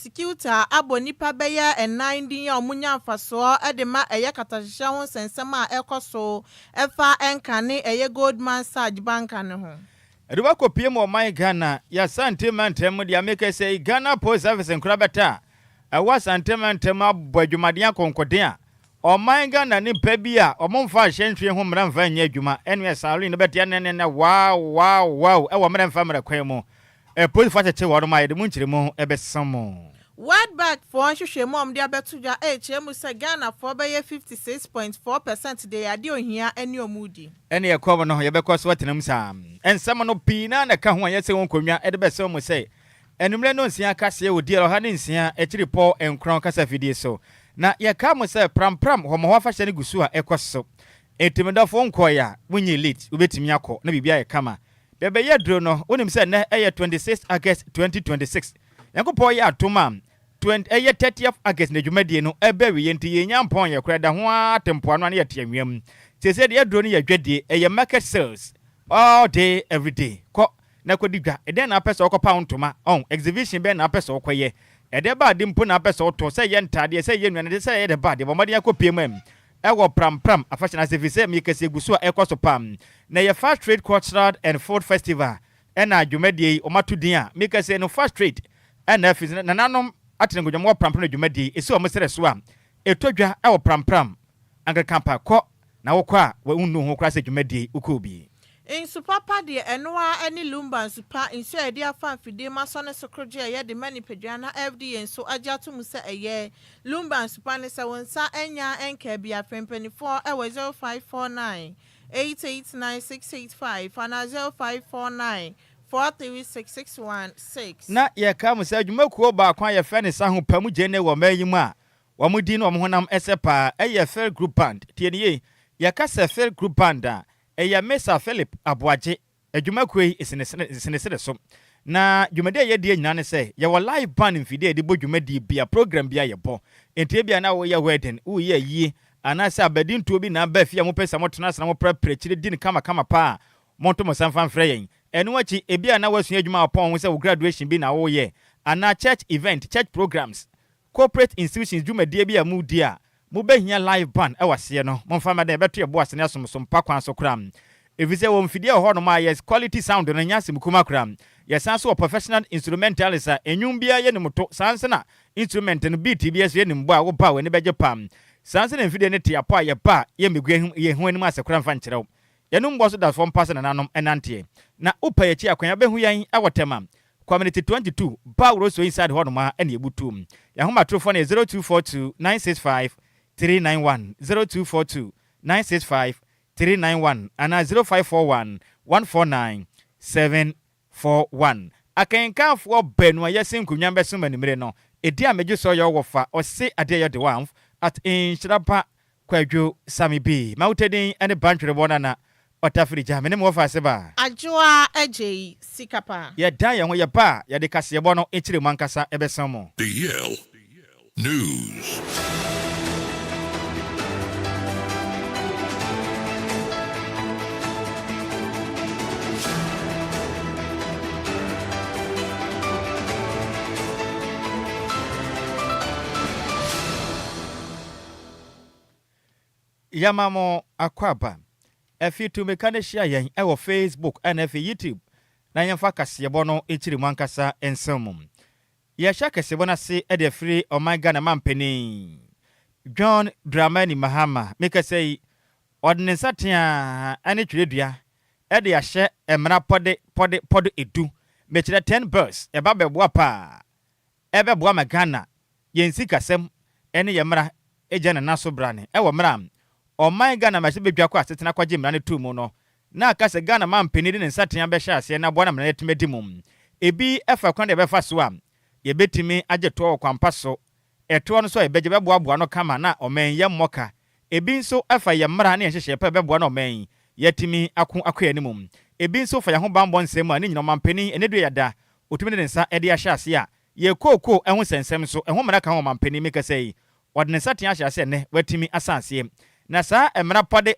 prosecutor abonipa beye and 9 omunya faso edema eye katahihya ho sensem a ekoso efa enkane eye Goldman Sachs banka ne ho. Eduwa kopie mo man Ghana ya santimentem dia make say Ghana Post Service nkrabeta ewa santimentem abadwumaden akonkoden a o man Ghana ni pabia o momfa hyenhwe ho mra mfa nya adwuma enu esare ne betia ne wow ewa mra mfa mra kwan mu police fa cheche wo ma yede mu nkyire mu ebesamo. World Bank for nhwehwemu omde abetudwa HM say Ghana for beye 56.4% de ade ohia eni omudi. Ene yekobo no yebekọ so watenam sam. Ensam no pina na ka ho ayese won konwa ede bese mo say. Enumre no nsia kase wo die ha ne nsia ekiri po enkron kasa fidie so. Na yeka mo say pram ho mo fa hye ne gusu a ekoso. Etimidafo nkoya munyi late obetimi akọ na bibia yekama. Bebe yedro no wonim say na eye 26 August 2026. Yankopo ya atoma 30th August na dwumadie no ebe wi yenti yenya mpon ye kreda ho atempo no na yete anwam tese de adro no ya dwadie eye market sales all day every day ko na kodidwa eden na pese okopa ntoma on exhibition be na pese okoye ede ba de mpo na pese oto se ye ntade se ye nwane se ye de ba de bomade akopie mam ewo pram afashion service mi kase gusu a ekoso pam na ye fast trade cultural and food festival na dwumadie o matudin a mi kase no fast trade na afizina na nanom atengodwa mo pram na dwumadi esi o mesere so a etodwa e wo pram angakampa ko na wo kwa wa unnu ho kra se dwumadi ukobi in supapa de enwa ani Lumba supa inso ede afa fide maso ne sokroje ye de mani pedwana FDA so ajato mu se eye Lumba supa ne se wonsa enya enka bia frempanifo e wo 0549 889685 ana 0549 43616. Na ye ka mu se adwumakuo ba kwa ye fe ne sa ho pamu gene wo mayimu a wo mudi no honam esepa eye fair group band tieniye ye ka se fair group band a eye Mesa Philip Adjoa Agyei adwumakuo isene so na dwumade ye die nyina ne se ye wo live band mfide de bo dwumade bia program bia ye bo entie bia na wo ye wedding wo ye yi anase abadin to bi na ba fia mo pesa mo tena sana mo prepare chire din kama pa monto mo sanfa mfre yen enu achi ebia na wasu adwuma upon wo se wo graduation bi na wo ye ana church event church programs corporate institutions dwumade bia mu dia mo behia live band ewase no mo mfa made beto ye bo asene asomsom pa kwan so kram efise wo mfide ho no ma yes quality sound no nya simkuma kram yes sanso professional instrumentalist enwum bia ye ne moto sansena instrument no beat bia so ye ne mbo a wo ba we ne beje pam sansena mfide ne tia pa ye ba ye megwe ye ho anim asekura mfa nkyerɛw yenu mbo so da fom pass na nanom enantie na upa ye chi akwan behu yan awotema community 22 ba woro so inside ho no ma ene ebutum ya ho matrofo na 0242 965 391 0242 965 391 ana 0541 149 741 akenkanfo benu ayese nkunwa beso manimre no edi ameje so yo wofa ose ade yo de wanf at Nhyiraba Kwadwo Sammy B mautedin ene bantwere bonana otafrija mene mo fa seba Adjoa Agyei Sikapa ye dan ye ho ye ba ye de kase bo no ekire mankasa ebesamo DL News. Yamamo akwaba efitu mekane shia yen ewo Facebook and efi YouTube na yemfa kasebo no ekiri mankasa ensam ye sha kasebo na se e de free o my Ghana mampeni John Dramani Mahama make say ordinance atia ane twiredua e de ahye emra pode edu mekire 10 bus e ba beboa pa e beboa ma Ghana yensi kasem ene yemra ejana naso brane e wo mra o my Ghana ma se bedwa kwa asetena kwaje mra ne tumu no na aka se Ghana mampeni de nsatea be hya ase na bona mra netimedi mum ebi efa kwan de be fa so am ye betimi ageto kwampa so eto no so e beje beboa no kama na o men ye mmoka ebi nso efa ye mra na ye hyehye pa beboa no men yetimi akoya ni mum ebi nso fa ye ho bambo nsem a ne nyino mampeni enedu yada otumi de nsa e de hya ase a ye koko ehun sensem so ehun mra ka ho mampeni meka sei odne nsatea hya ase ne watimi asanse na sa emra pode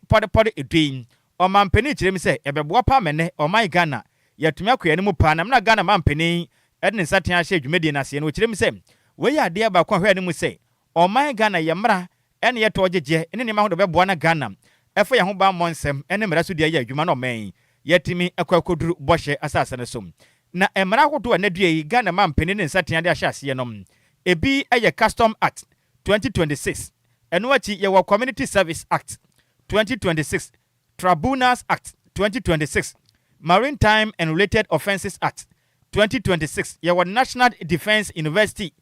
edwin o mampeni kirem se ebeboa pa mene o my Ghana yatumi akoya ni mu pa na mna Ghana mampeni edne nsatea hye dwumedi na se no kirem se we ya de ba kwa hwe ne mu say oman Ghana yemra ene ye to jeje ene ne ma ho do beboa na Ghana efo ye ho ba monsem ene mra so de ya adwuma no man yetimi akwakoduru bohye asase ne som na emra hodo na due Ghana man pene ne nsatea de ahyase nom ebi eye Custom Act 2026 eno achi ye Community Service Act 2026 Tribunals Act 2026 Maritime and Related Offences Act 2026 ye National Defense University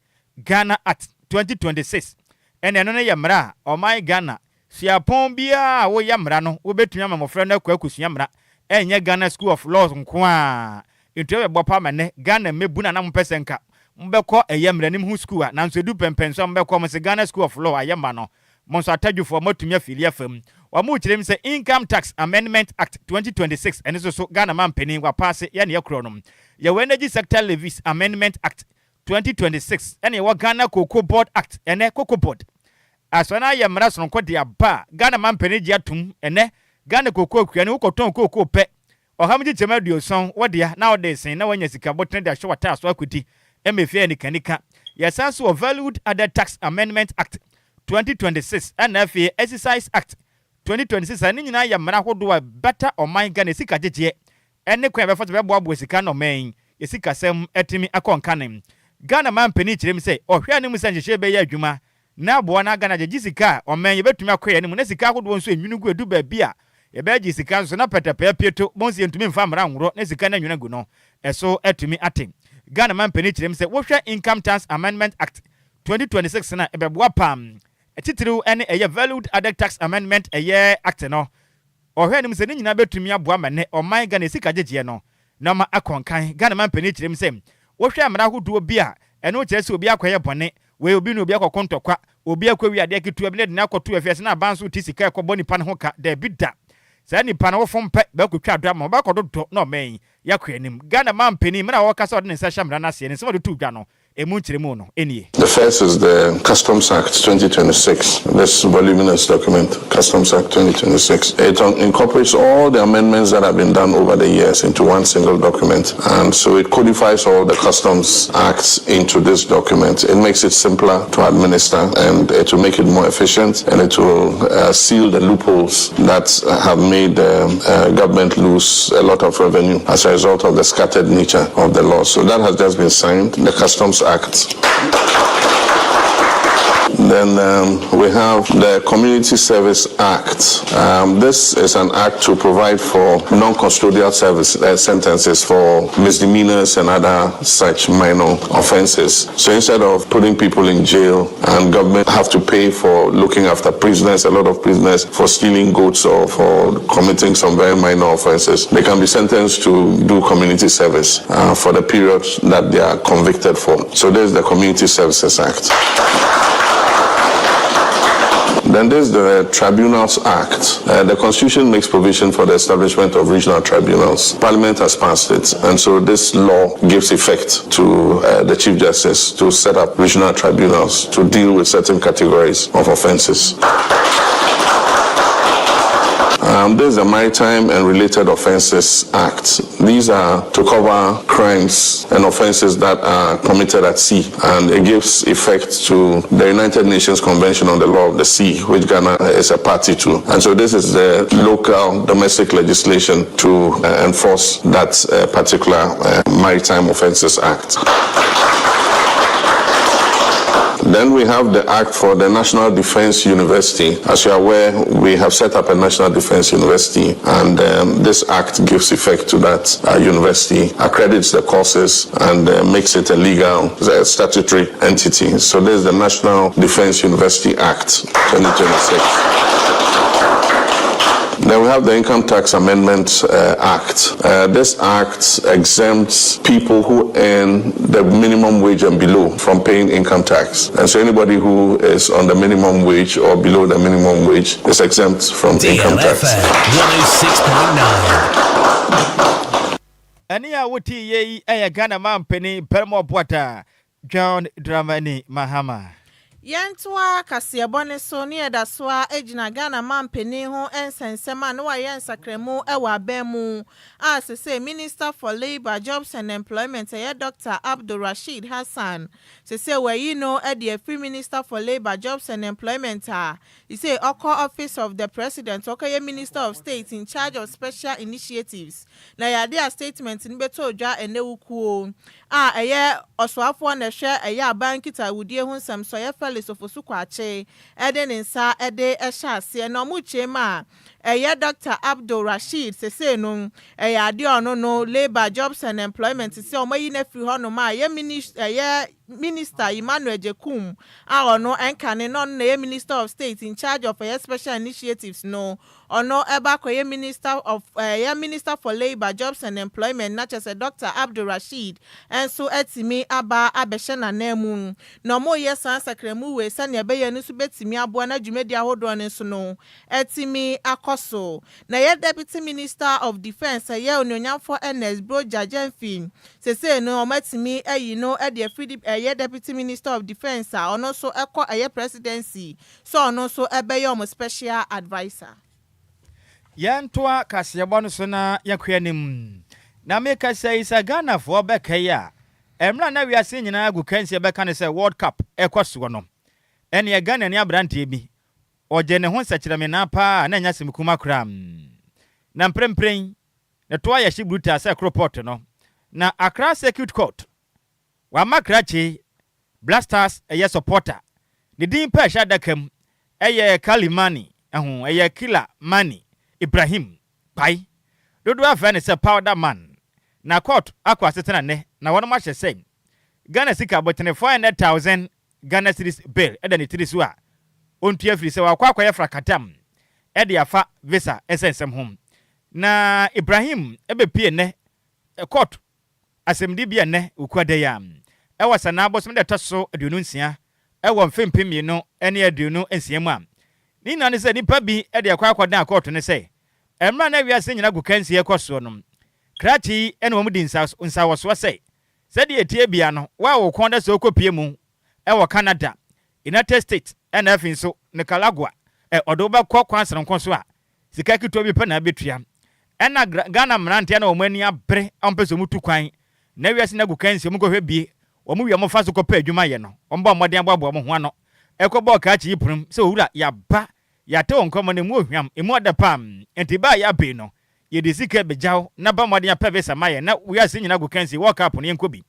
Ghana Act 2026 ene no ye mra oman Ghana siapon bia wo ye mra no wo betumi amamofra na kwakusua mra enye Ghana School of Laws nkoa etuwe bopa mane Ghana mebuna na mpesenka mbekọ eyemre nim hu school na nso du pempenso mbekọ mo se Ghana School of Law ayema no mo nso atadwufo matumi afilia fam wa mu kirem se Income Tax Amendment Act 2026 ene so Ghana man penin wa pass ye ne yakro no ye Energy Sector Levies Amendment Act 2026 ene ye Ghana Cocoa Board Act ene Cocoa Board asona ye mra so nko de aba Ghana man penin ji atum ene Ghana Cocoa kua ne ukoton cocoa pe ohamji chemadio son wodia na odesen na wanya sika botne da hwe wata so akudi emefie ni kanika yesanso Valued Other Tax Amendment Act 2026 and FA Exercise Act 2026 ani nyina ya mara hodo a better oman Ghana sika jeje ene kwa be foto be boabo sika no man yesika sem etimi akonkanem Ghana man pani kirem se ohwe ani mu sanjehye be ya adwuma na abo na Ghana jeje sika oman ye betumi akoye ne mu na sika hodo nso enwunu edu ba bia ye beji sika nso na petepe pieto bonsi entumi mfa mra nworo na sika na nwuna gu no eso etumi atem Ghana man pani kirem se wohwe Income Tax Amendment Act 2026 na ebeboa pam etitiru ene eye Valued Other Tax Amendment eye act no ohwe nim se ni nyina betumi aboa mane oman Ghana sika jeje no na ma akonkan Ghana man pani kirem se wohwe amra hodo bi a ene o kire se obi akoye bone we obi no obi akokontokwa obi akwawi ade akitu abi ne na akoto afiase na abanso tisika ekoboni pa ne ho ka da bida sa nipa na wo fompe ba kotwa ado ama ba kododo no man yakwanim Ghana man pani mra wo kasa ode ne sa hwamra na se ne se wo tu dwa no emu nchiremu no enie. The first is the Customs Act 2026. This voluminous document, Customs Act 2026. It incorporates all the amendments that have been done over the years into one single document, and so it codifies all the Customs Acts into this document. It makes it simpler to administer, and it will make it more efficient, and it will seal the loopholes that have made government lose a lot of revenue as a result of the scattered nature of the law. So that has just been signed. The Customs Act. Then we have the Community Service Act. This is an act to provide for non-custodial service sentences for misdemeanors and other such minor offenses. So instead of putting people in jail and government have to pay for looking after prisoners, a lot of prisoners for stealing goods or for committing some very minor offenses, they can be sentenced to do community service for the period that they are convicted for. So there's the Community Services Act. Then there's the Tribunals Act. The Constitution makes provision for the establishment of regional tribunals. Parliament has passed it, and so this law gives effect to the Chief Justice to set up regional tribunals to deal with certain categories of offenses. There's the Maritime and Related Offences Act. These are to cover crimes and offenses that are committed at sea, and it gives effect to the United Nations Convention on the Law of the Sea, which Ghana is a party to. And so this is the local domestic legislation to enforce that particular Maritime Offences Act. Then we have the Act for the National Defense University. As you are aware, we have set up a National Defense University, and this Act gives effect to that university, accredits the courses, and makes it a legal statutory entity. So there's the National Defense University Act 2026. Then we have the Income Tax Amendment Act. This act exempts people who earn the minimum wage and below from paying income tax. And so anybody who is on the minimum wage or below the minimum wage is exempt from income tax. DLFM 106.9. Ania wuti ye Ghana man penny Permo Bwata John Dramani Mahama. Yentwa kasebone so ne edaswa ejina Ghana mampeni ho ensensema no waye nsakremu ewa abemu say Minister for Labor, Jobs and Employment Dr. Abdul Rashid Hassan say we the Free Minister for Labor, Jobs and Employment he say Oko Office of the President okay Minister of State in charge of special initiatives na ya dia statement ni beto dwa enewukuo oswafo na hwe abankita wudie ho nsam so ye Sofosu Kwache ede ninsa ede eshase na omuchema Dr. Abdul Rashid sese no ade ono no Labor, Jobs and Employment se omayi na free hono ma Minister Emmanuel Jekum ono enkane no na Minister of State in charge of special initiatives no ono eba ko Minister of Minister for Labor, Jobs and Employment na chese Dr. Abdul Rashid enso etimi aba abehye na namu no mo yesan sakremu we sane ebeye no so betimi abo na dwumedi ahodo ne so no etimi akoso na Deputy Minister of Defense onyonyamfo NS Bro Jajenfin sese no omatimi no e free Deputy Minister of Defense ono so ekọ presidency so ono so ebeye omo special advisor Yantwa kasebone so na yakwanim na make say isa Ghana for bekaya emra na wiase nyina agu kansi beka ne say World Cup ekoso no ene Ghana ne abrante bi oje ne ho sakirame na pa na nya simkuma kram na mprempren ne to ya shibruta say report no na Accra Circuit Court wa makrachi Blasters supporter the din pa sha dakam Kalimani Killer Mani Ibrahim pai dodo afa ne say powder man na court akwa setena ne na wono ma hye Ghana sika botene 400,000 Ghana cedis bill eda ne tiri so a ontu afiri se wa kwa frakatam ede afa visa essensem hom na Ibrahim ebepie ne court asemdi bia ne ukode ya ewa sana bosom de toso aduonu nsia ewa mfempem no ene aduonu nsia mu a ni na ne se nipa bi ede akwa dan court ne se emra na wiase nyina gukansie ekoso no krati ene omu di nsa woso se de etie bia no wa wo konda so kopie mu ewa Canada, United States ene afin so Nicaragua odo ba kwansen nkonso a sika kito bi pa na betua ena Ghana mrante na omani abre ampeso mutu kwan na wiase na gukansie mu kohwe bie omu wi mo faso kopa adwuma ye no omba moden ababo mo ho ano ekobo ka chi yiprum se owura ya ba ya te onkomo ne mu ohwam emu adapam enti ba ya be no ye de sika bejaw na ba moden apevesa maye na wiase nyina gukansie World Cup ne enkobi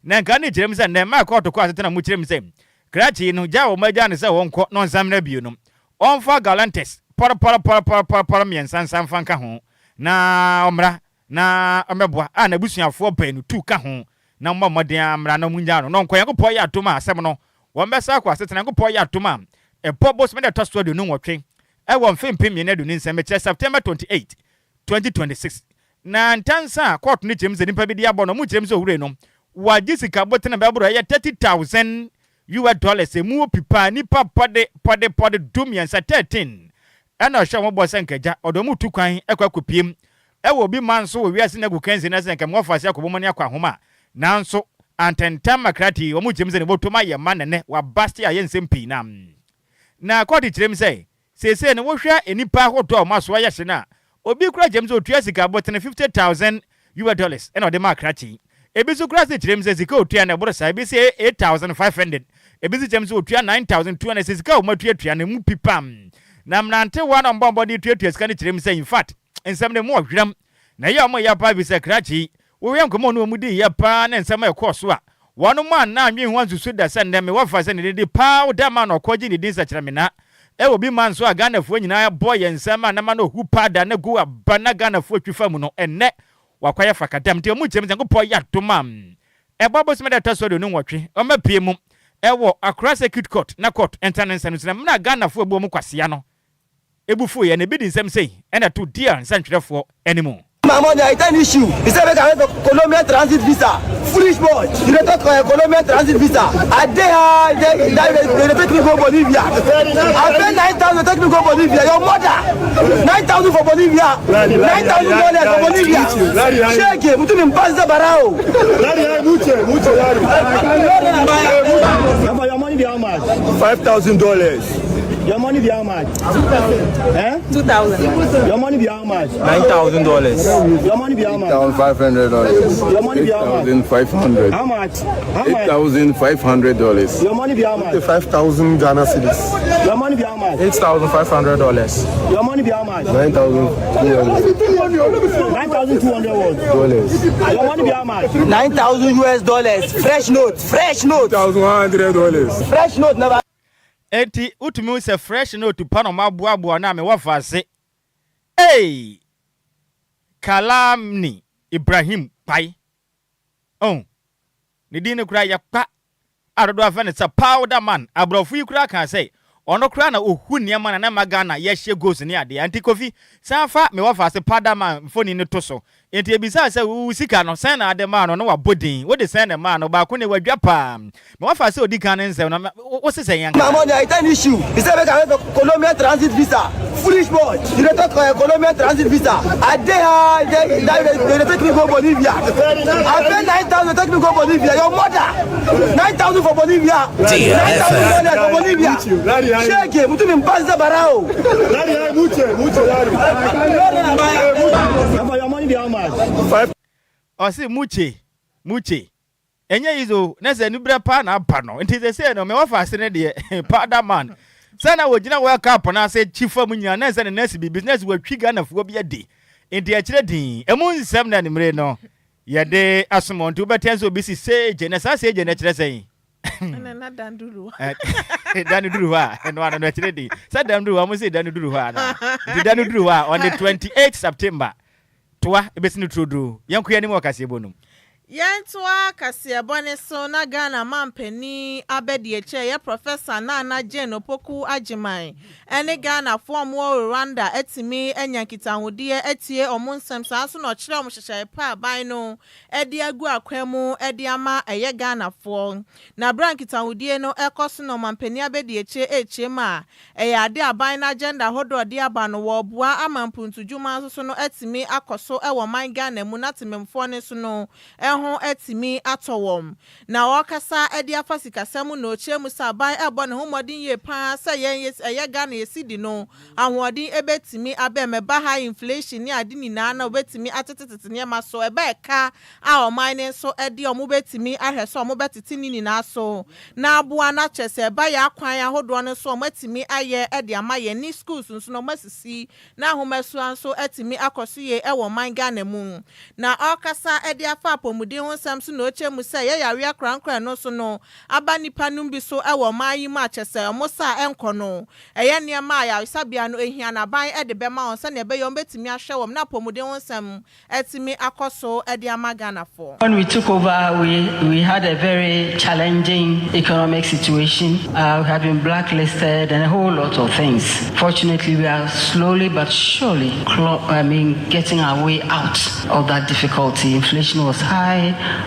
na nka ne kirem se na ma court ko atetena mu kirem se krachi no jawo maja ne se wonko no nsamna bio no onfa galantes para miensan fanka ho na omra na omeboa a na busuafo panu tu ka ho na mma modern amra na munya no nko yakopɔ ya atoma asɛm no wɔmbɛsa akɔ asetena yakopɔ ya atoma bobos me de tosto de no nwotwe wɔ mfempem ye na do nsɛm kyerɛ September 28 2026 na ntansa court no kyerem sɛ nipa bi de abɔ no mu kyerem sɛ owure no Agyei Sikapa tena bɛboro ya $30,000 emu pipa nipa pode dumiansa 13 ɛna hwɛ mo bɔ sɛ nkagya ɔdo mu tu kwan ekɔkɔpiem ɛwɔ bi man so wɔ wiase na gukansi na sɛ nkam wɔfa akɔbɔ ne akɔ ahoma nanso antentam makrati omu kyerem sɛ ne botoma yɛ manene wa basti aye nsɛm pii na kɔdi kyerem sɛ sese ne wohwɛ enipa hodo ma so ayɛ hye na obi kura kyerem sɛ otua sika botene $50,000 ɛna ɔde makrati ebi so kura sɛ kyerem sɛ sika otua na boro sa ebi sɛ 8,500 ebi sɛ kyerem sɛ otua 9,200 sɛ sika o matua ne mu pipam na mnante wa na mbombo di tuatua sika ne kyerem sɛ in fact nsɛm ne mo hwram na yɛ mo yɛ pa bi sɛ krachi wo yɛ nkomo no mu di yɛ pa na nsɛm ɛkɔ so a wɔn man na anwe ho ansusu da sɛ ndɛ me wɔfa sɛ ne de pa wo da ma na ɔkɔgye ne din sɛ kyerɛ me na ɛwɔ bi man so a Ghana fo nyinaa bɔ yɛ nsɛm a na ma no hu pa da na go aba na Ghana fo twifa mu no ɛnɛ wakwaya fakadam te mu kyerem sɛ nkopɔ yɛ atoma ɛbɔbɔ sɛ mɛda taso de no nwɔtwe ɔma pie mu ɛwɔ Accra Circuit Court na court enter nsɛm no na Ghana fo ebu mu kwasea no ebufu ye na bi di nsɛm sei ɛna to dear nsantwerɛfo anymore Mamon, I tell issue. He said, I have a Colombian transit visa. Foolish boy. You don't talk Colombian transit visa. I they take me go Bolivia. I pay 9,000 take me go Bolivia. Your mother. 9,000 for Bolivia. 9,000 for Bolivia. Shake it. Mutu mimpanza barao. Mucho. Your money be how much? $5,000. Your money be how much? 2,000. Your money be how much? $9,000. Your money be how much? $8,500. Your money be how much? $8,500. How much? $8,500. Your money be how much? 5,000 Ghana cedis. Your money be how much? $8,500. Your money be how much? $9,200. $9,200. Your money be how much? $9,000. Fresh note. Fresh note. $1,100. Fresh note never. Enti utumi se fresh note panoma boaboa na me wafase. Hey! Kalamni Ibrahim Pai. Oh. Ni dine kura ya pa. Arodo afane sa powder man. Abrofu yi kura kan say. Ono kura na ohu niam na magana ye hye goes ni ade. Anti kofi sanfa me wafase powder man phone ni to so. Enti ebisa say wo sika no sen na ade man no wa bodin. Wo de sen na man no ba ko ne wadwa pa. Me wafase odi kan nsem na wo se sen yan. My money I tell issue. He said make I have a Colombian transit visa. Foolish boy. You don't talk Colombian transit visa. They take me go Bolivia. I pay 9,000 take me go Bolivia. Your mother. 9,000 for Bolivia. $9,000 for Bolivia. Shake it. Mutu mimpanza barao. Your money be how much? 5. O si muche. Enye izo nese nubra pa na apa no. Nti se say no me wafase ne de powder man. Sana wojina work up na say chifa munya na say nurse bi business wa twiga na fo bi ade. Enti a kire din. Emu nsem na nimre no. Ye de asomonto betenso obi si say je na say je na kire say. Na danduru. Danduru ha eno ana no kire din. Say danduru amu say danduru ha na. Di danduru ha on the 28th September. Toa ebesini trudru. Yanku ya ni mo kase bonum. Yentwa kasia bone so na Ghana mampeni abedi eche ya Professor Nhyiraba Agyei Sikapa ene Ghana form wo Rwanda etimi enyankita hodie etie omonsem sanso no kire omhyehyɛ pa ban no edi agu akwemu edi ama eye Ghana fo na brankita hodie no ekoso no mampeni abedi eche ma eye ade aban na agenda hodo de aba no wo boa amampuntu dwuma so no etimi akoso ewo man Ghana mu na tememfo ne so no ho etimi atowom na wakasa edi afasika samu no chemu sabai ebo ne homodin ye pa sa yen eye Ghana yesidi no ahwodin ebetimi abemeba high inflation ni ade nyina na obetimi atetetete ne maso ebe ka a omine so edi omubetimi ahweso omubetiti ni nyina so na aboa na chese ba ya kwan ahodo no so omatimi aye edi amaye ni schools nso no masisi na ahomasu anso etimi akoso ye ewo man Ghana mu na okasa edi afa apomudi Samson no chemu say ya ria krankran no so no aba nipa num bi so ewo mayi ma chese omosa enko no eye niam ya sabia no ehia na ban e de bema on se ne be yo betimi ahwe wom na pomuden wonsam etimi akoso e de amagana for. When we took over, we had a very challenging economic situation. We had been blacklisted and a whole lot of things. Fortunately, we are slowly but surely getting our way out of that difficulty. Inflation was high,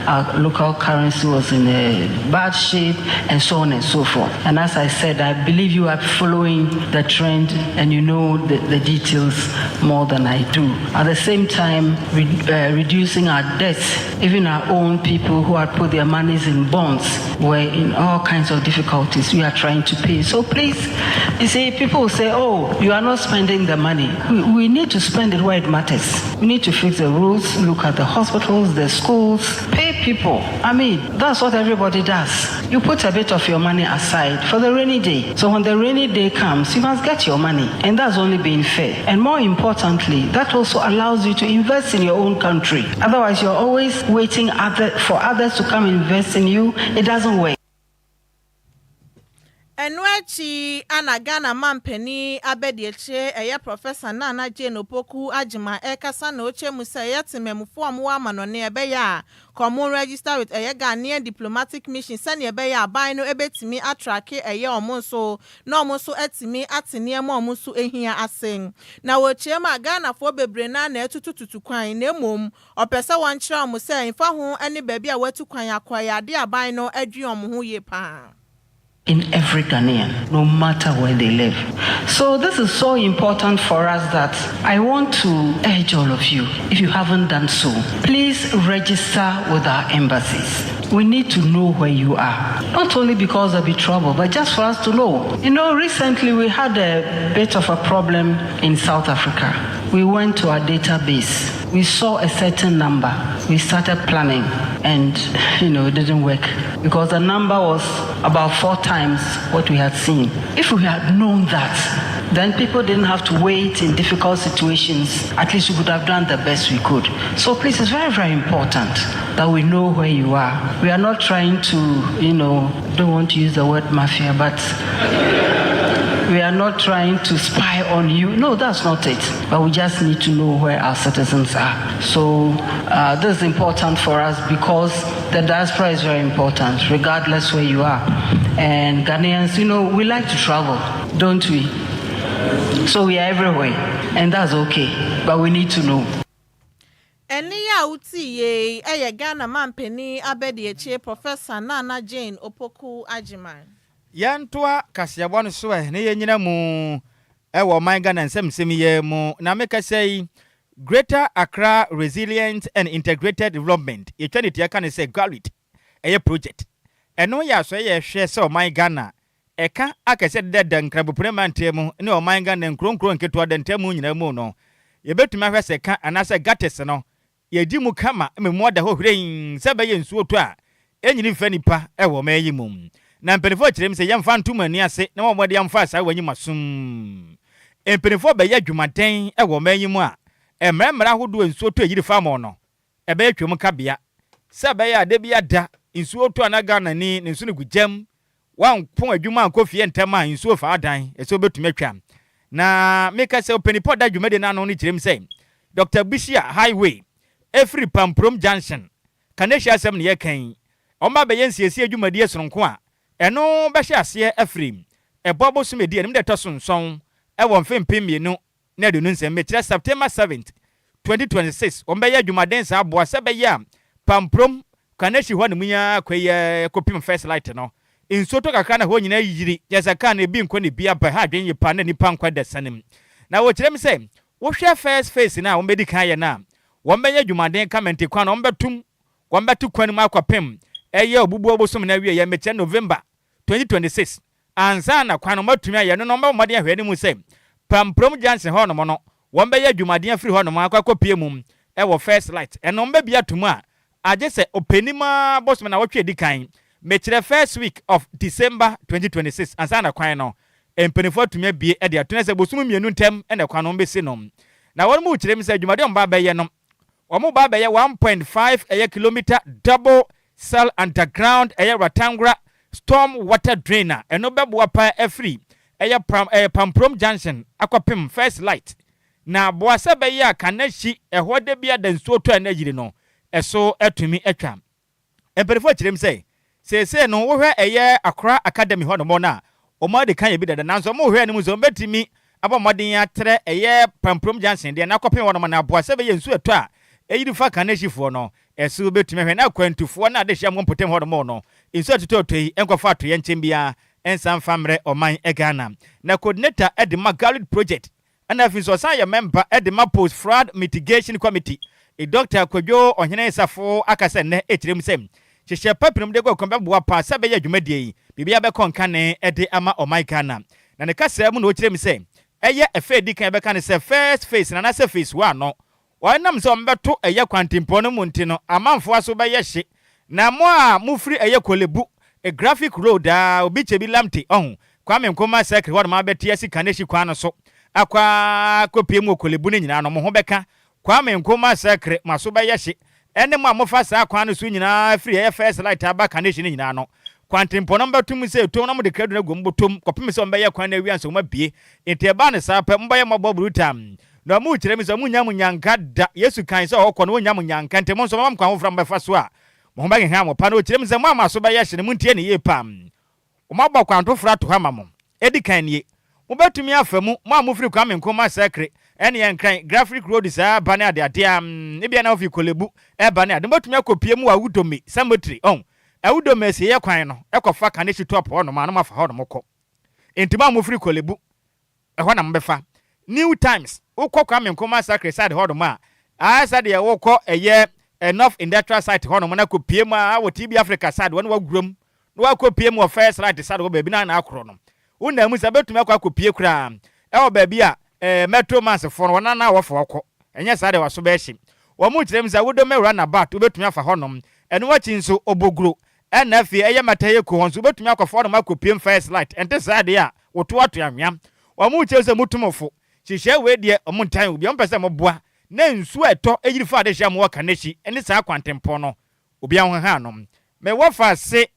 our local currency was in a bad shape, and so on and so forth. And as I said, I believe you are following the trend and you know the details more than I do. At the same time, reducing our debts, even our own people who had put their monies in bonds were in all kinds of difficulties. We are trying to pay. So please, you see, people say, oh, you are not spending the money. We need to spend it where it matters. We need to fix the roads, look at the hospitals, the schools, pay people. I mean, that's what everybody does. You put a bit of your money aside for the rainy day. So when the rainy day comes, you must get your money. And that's only being fair. And more importantly, that also allows you to invest in your own country. Otherwise, you're always waiting for others to come invest in you. It doesn't work. Enwechi anagana mampeni abedieche eye Professor Nhyiraba Agyei Sikapa ekasa na oche musa yetememfo amwa manone ebe ya common register with eye Ghanaian diplomatic mission sane ebe ya aban no ebetimi atrake eye omonso na omonso etimi atene ema omonso ehia asen na woche ma Ghana fo bebre na etutututu kwan na emom opese won kire omonso enfa ho ene ba bia watu kwan akwaya ade aban no adwi omho ye pa in every Ghanaian, no matter where they live. So this is so important for us that I want to urge all of you, if you haven't done so, please register with our embassies. we need to know where you are. Not only because there'll be trouble, but just for us to know. You know, recently we had a bit of a problem in South Africa. We went to our database. We saw a certain number. We started planning and, it didn't work because the number was about 4 times what we had seen. If we had known that, then people didn't have to wait in difficult situations. At least we could have done the best we could. So please, it's very, very important that we know where you are. We are not trying to, don't want to use the word mafia, but we are not trying to spy on you. No, that's not it. But we just need to know where our citizens are. So this is important for us because the diaspora is very important, regardless where you are. And Ghanaians, we like to travel, don't we? So we are everywhere, and that's okay. But we need to know. Eniya uti ye Ghana mampeni abedi Professor Nana Jane Opoku Ajiman. Yantoa kasiabwa no so ne yenyina mu ewo man Ghana nsem ye mu na meka say Greater Accra Resilient and Integrated Development ye twani tia kan say GARIT eye project eno ya so ye hwe se o man Ghana eka akese de nkrabopure ntemu ne o man Ghana nkronkron keto de ntemu nyina mu no ye betuma hwe se ka anase gates no ye di mu kama memu da ho hweren se be ye nsuo to a enyini mfa nipa ewo mayi mu na mpenifo kirem se yemfa ntuma ni ase na mo mode yemfa asa wanyi masum mpenifo be ya dwumaden ewo mayi mu a emremra hodo nsuo to yiri fa mo no ebe atwem kabea se be ya de bia da nsuo to na Ghana ni nsu ne gujam wan pon adwuma ankofie ntama nsuo fa adan eso betumi atwa na meka se openipo da dwumade na no ni kirem se Dr. Bishia Highway every Pamprom Junction Kanesha asem ne yekan omba be yensiesi adwumade esonko a eno be hye ase afrim ebobo so medi enim de tosonson ewo mfempem mienu na de nu nsem metire September 7th 2026 omba ye adwumaden sa aboa se be ya Pamprom Kaneshi ho ne munya kweye kopim first light no insoto kakra na ho nyina yiri yesaka na ebi nkɔ ne bia ba ha adwen yipa na nipa nkɔ da sanem na wo kyerem se wo hwɛ first face na wo medi kan ye na wo mbenya dwumaden comment kwa na wo mbetum wo mbetu kwan mu akwapem eye obubu obosom na wie ye meche November 2026 ansa na kwan no matumi aye no mba mmɔden ahwɛ ne mu se Pamprom Junction ho no mo no wo mbenya dwumaden afiri ho no mo akwakopie mu wo first light eno mba bia tumu a aje se openima bosom na wotwe di kan mechire first week of December 2026 ansa na kwan no empenifo atumi bie e de atuna se bosum mienu ntem ene kwan no mbesi no na won mu kire mi se dwumade on ba ba ye no wo ba ba ye 1.5 eye kilometer double cell underground eye rectangular storm water drainer eno bebo pa free eye Pamprom Junction akwapem first light na boase be ye Kaneshi ehode bia da nsuo to na yiri no eso atumi atwa empenifo kire mi se no wo hwe eye Accra Academy ho no mo na o ma de kan ye bi da nanso mo hwe ne mu zo betimi abomodin atre eye Pamprom Junction de na kopem wo no na boase be ye nsu eto a eyiri fa Kaneshi fo no eso betumi hwe na kwantufo na de hia mo potem ho no mo no nsu atototoi enkofa ato ye nchembia ensam famre oman Ghana na coordinator at the GARIT project and afin so say member at the post fraud mitigation committee e Dr. Kwadwo Ohene Safo akase ne etirem sem hyehyɛ papinum de go konbɛboa pa sɛ bɛyɛ dwumadie yi bibia bɛkɔ nka ne de ama ɔman Ghana na ne kasa mu na okyerɛ mi sɛ ɛyɛ efe di kan bɛka ne sɛ first phase na na sɛ phase 1 no wɔnam sɛ ɔmbɛto ɛyɛ kwantimpɔ no mu nti no amanfo aso bɛyɛ hye na mo a mo firi ɛyɛ Kolebu a graphic road a obi chebi lamte ɔho Kwame Nkrumah secretary wɔn ma bɛte asi Kaneshi kwan no so akwa kopie mu Kolebu ne nyina no mo ho bɛka Kwame Nkrumah secretary maso bɛyɛ hye ene mo amofa saa kwan no so nyina free air first light aba Kaneshi ne nyina no kwantempo no mbatum se to no mo de krado na gom botom kopem se mba ye kwan na wi anso ma bie enti eba ne saa pa mba ye mabɔ brutam na mu kyerɛ mi so mu nya mu nyanka da Yesu kan se ɔkɔ no nya mu nyanka ntem nso mam kwan ho fra mba so a mo ba hia mo pa no kyerɛ mi se mo amaso ba ye hye ne mu ntie ne ye pam o ma bɔ kwanto fra to ha ma mo edi kan nie mo betumi afa mu mo amofiri Kwame Nkrumah secretary ene yenkran graphic road saa bane ade e bia na ofi Kolebu bane ade betumi akopie mu awudome cemetery awudome se ye kwan no ekofa Kaneshi top ho no ma no mafa ho no mokɔ entima amofiri Kolebu ho na mbefa New Times ukɔ Kwame Nkrumah secretary side ho no ma asa de wokɔ eye enough industrial site hono mo na ko piem a wo TB Africa side won wa grom no wa ko piem wo first right side wo ba bi na akro no una mu sa betumi akwa ko pie kura e wo ba bi a metro mass fo no na wo fo ko enye sa de wa so ba hye wo mu kirem sa wo do me run about wo betumi afa hono eno wa chinso obogro na afi eye mataye ko honso betumi akwa fo no makọ piem first light ente sa de a wo to ato anwam wo mu kirem sa mutumofo hihye we de omo ntan obi on pese mo boa na nsu eto ejiri fa de hye mo waka nachi ene sa kwantempo no obi an ha no me wo fa se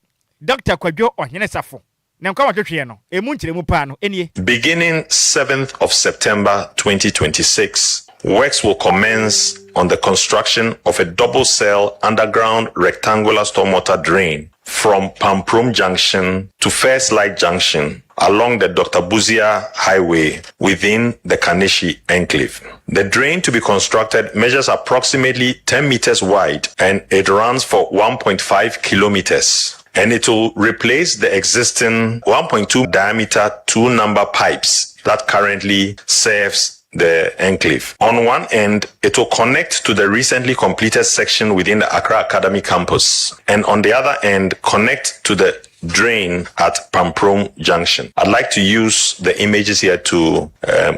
Dr. Kwadwo Agyei Sikapa na nkwa watwetwe no emu nkiremu pa no enie. Beginning 7th of September 2026, works will commence on the construction of a double-cell underground rectangular stormwater drain from Pamprom Junction to First Light Junction along the Dr. Buzia Highway within the Kaneshie Enclave. The drain to be constructed measures approximately 10 meters wide and it runs for 1.5 kilometers. And it will replace the existing 1.2 diameter 2-number pipes that currently serves the enclave. On one end, it will connect to the recently completed section within the Accra Academy campus. And on the other end, connect to the drain at Pamprom Junction. I'd like to use the images here to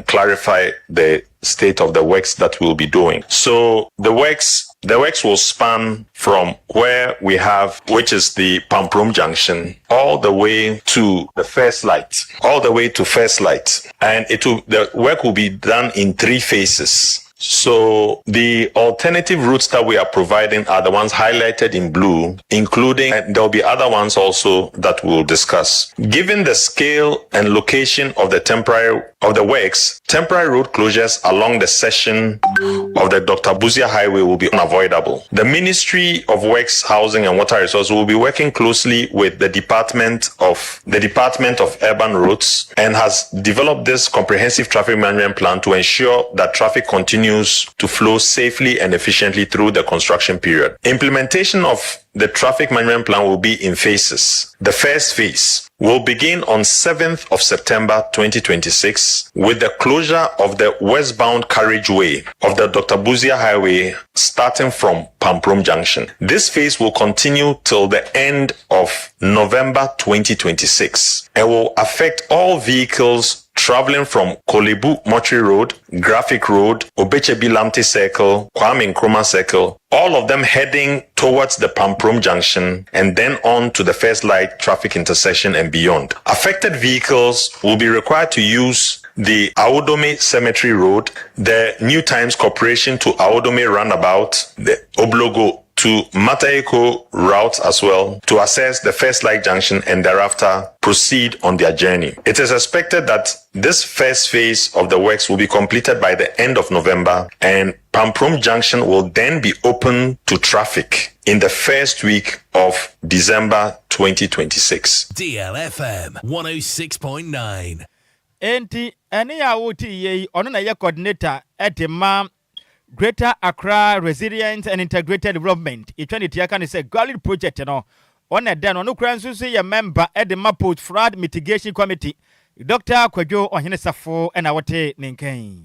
clarify the state of the works that we'll be doing. So the works will span from where we have, which is the Pamprom Junction, all the way to the First Light, and the work will be done in 3 phases. So the alternative routes that we are providing are the ones highlighted in blue, including, and there'll be other ones also that we'll discuss. Given the scale and location of the works, temporary road closures along the section of the Dr. Buzia Highway will be unavoidable. The Ministry of Works, Housing and Water Resources will be working closely with the Department of Urban Roads and has developed this comprehensive traffic management plan to ensure that traffic continues to flow safely and efficiently through the construction period. Implementation of the traffic management plan will be in phases. The first phase will begin on 7th of September 2026 with the closure of the westbound carriageway of the Dr. Buzia Highway starting from Pamprom Junction. This phase will continue till the end of November 2026 and will affect all vehicles traveling from Kolebu Mochri Road, Graphic Road, Obechebi Lamte Circle, Kwame Nkrumah Circle, all of them heading towards the Pamprom Junction and then on to the First Light traffic intersection and beyond. Affected vehicles will be required to use the Awodome Cemetery Road, the New Times Corporation to Awodome Roundabout, the Oblogo to Matayeko route as well to access the First Light Junction and thereafter proceed on their journey. It is expected that this first phase of the works will be completed by the end of November and Pamprom Junction will then be open to traffic in the first week of December 2026. DLFM 106.9. Enti ene ya woti ye ono na ye coordinator edema Greater Accra Resilient and Integrated Development. Eternity I can say Gallery project no. On a den on kransu say a member at the Post Fraud Mitigation Committee. Dr. Kwadwo Agyei Sikapa and awate ninken.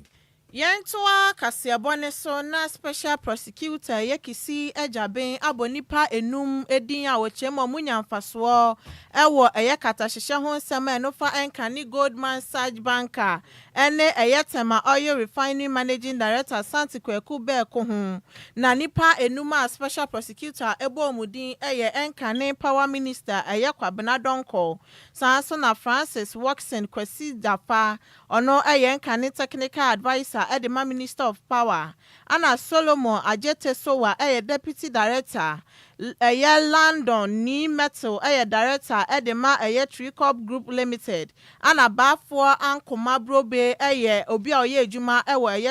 Yentoa kasiabone so na special prosecutor yekisi ejaben abonipa enum edin a wochemo munyamfaso ewo eyekata hihye ho nsem enofa enkani Goldman Sachs banker ene eyetema oil refining managing director Santi Kweku Beko ho na nipa enum a special prosecutor ebo omudin eye enkani power minister Kwabena Donko sanso na Francis Watson Kwesi Dafa ono eye enkani technical advisor Edema Minister of Power, Anna Solomon Ajete Sowa, Deputy Director, London Ni Metal, Director, Edema Tricop Group Limited, Anna Bafo Ankoma Brobe, Obia Juma,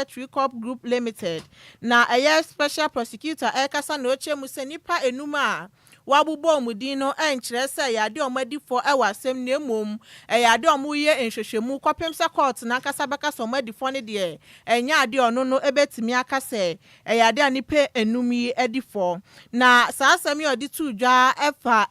Tricop Group Limited. Na Special Prosecutor, Kasa Noche Musenipa Enuma. Wabubo mudino enchirese yade omedifo ewasem nemom yade omuye enhwehwemu kwapemsa court na kasabaka so omedifo ne de enya ade ono no ebetimi akase yade anipe enumi edifo na saasem ye odi tudwa efa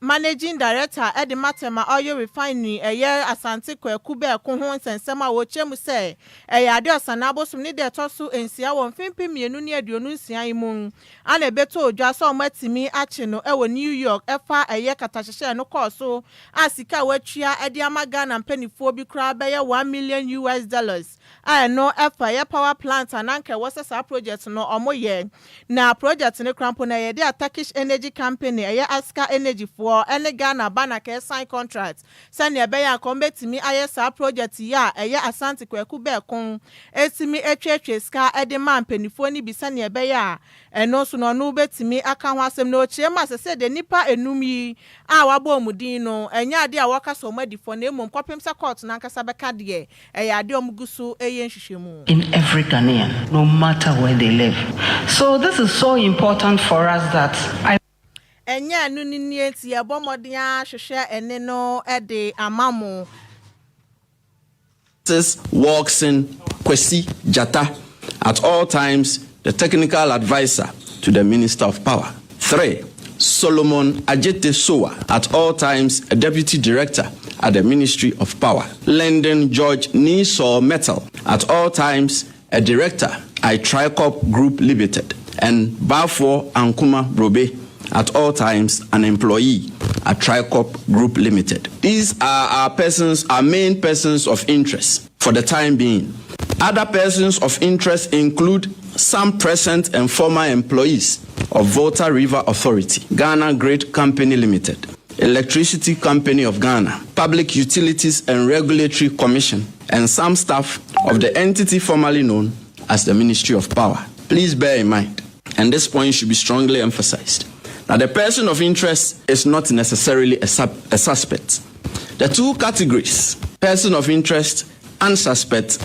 managing director Eddie Matema Oil Refinery eye Asante Kwaku be ko ho nsensem a wo chemu se Adjoa Sanabosum ni de toso ensia won fimpi mienu ne aduonu nsia imu ana beto odwa so matimi ache no e wo New York efa eye katahye no course asika watua ede amaga na mpanifo bi kra be $1 million I no efa ye power plant ananka wosesa project no omoye na project ne krampo na ye de Turkish energy company eye Aska energy for ene Ghana bana ke sign contract sane ebe ya kombetimi ayesa project ya eye Asante Kwaku be kon etimi etwetwe ska ede man penifo ni bi sane ebe ya eno so no no betimi aka ho asem na ochirema sese de nipa enum yi a wabo omudin no enya ade a waka so madifo na emom kopem sa court na nkasa beka de eye ade omugusu eye nhwehwemu in every Ghanaian, no matter where they live. So this is so important for us that enya anu ni enti e bomodin a hwehwe ene no e de amamo. This walks in Kwesi Jata, at all times the technical advisor to the Minister of Power. 3. Solomon Ajete Sowa, at all times a deputy director at the Ministry of Power. Lyndon George Niso Metal, at all times a director at Tricop Group Limited. And Bafo Ankuma Robe, at all times an employee at Tricop Group Limited. These are our main persons of interest for the time being. Other persons of interest include some present and former employees of Volta River Authority, Ghana Great Company Limited, Electricity Company of Ghana, Public Utilities and Regulatory Commission, and some staff of the entity formerly known as the Ministry of Power. Please bear in mind, and this point should be strongly emphasized, that the person of interest is not necessarily a suspect. The two categories, person of interest and suspect,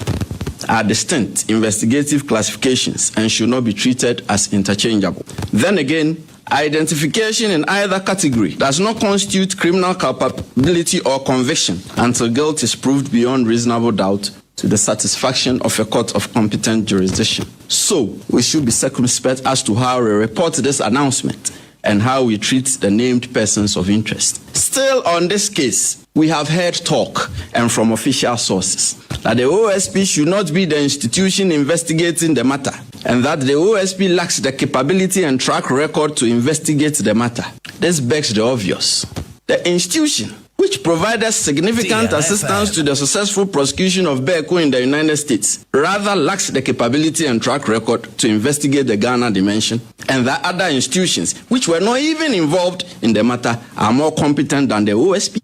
are distinct investigative classifications and should not be treated as interchangeable. Then again, identification in either category does not constitute criminal culpability or conviction until guilt is proved beyond reasonable doubt to the satisfaction of a court of competent jurisdiction. So, we should be circumspect as to how we report this announcement and how we treat the named persons of interest. Still on this case, we have heard talk and from official sources that the OSP should not be the institution investigating the matter and that the OSP lacks the capability and track record to investigate the matter. This begs the obvious. The institution, which provided significant DLFM. assistance to the successful prosecution of Beko in the United States, rather lacks the capability and track record to investigate the Ghana dimension, and that other institutions, which were not even involved in the matter, are more competent than the OSP.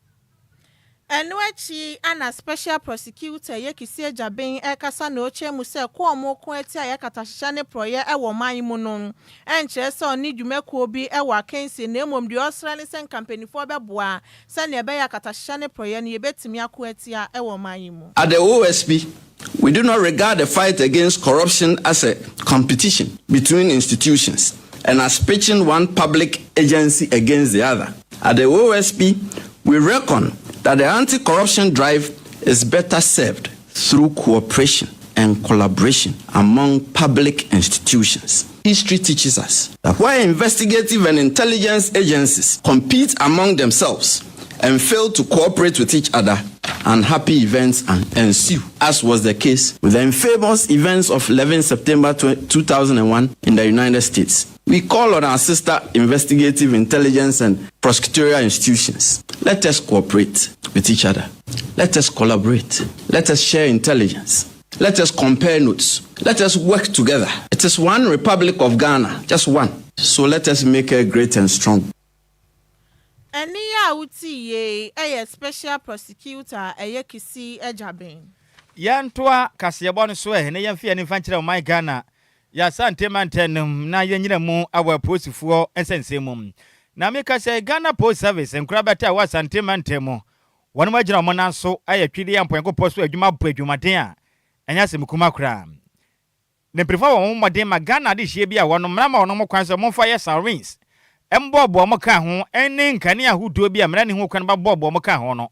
Enwechi ana special prosecutor Yekisi Ejabin ekasa na oche mu se ko omo ko eti ayakatahye ne proye ewo man mu no enche se oni dwumekuo bi ewo akensi na emom de osra ne sen company fo beboa se ne be yakatahye ne proye ne yebetimi ako eti a ewo man mu. At the OSP, we do not regard the fight against corruption as a competition between institutions and as pitching one public agency against the other. At the OSP, we reckon that the anti-corruption drive is better served through cooperation and collaboration among public institutions. History teaches us that where investigative and intelligence agencies compete among themselves and fail to cooperate with each other, unhappy events ensue, as was the case with the infamous events of 11 September 2001 in the United States. We call on our sister investigative intelligence and prosecutorial institutions. Let us cooperate with each other. Let us collaborate. Let us share intelligence. Let us compare notes. Let us work together. It is one Republic of Ghana, just one. So let us make her great and strong. Eniya utiye eye special prosecutor Yekisi Ejabin. Yantoa kaseyebo no so ne yemfie ne fankyere o my Ghana ya sante mantenum na yenyina mu awa posifuo ensensemu na meka say Ghana Post Service enkurabata wa sante mantemu wono magina mo nanso ayatwide yamponko poso adwuma bo adwumaden a enya semkuma kra ne prefer wo moden ma Ghana de hie bia wono mrama wono mo kwan so mo fa yes arins embobo mo ka ho enne nkane ahudo bia mra ne ho kwan ba bobo mo ka ho no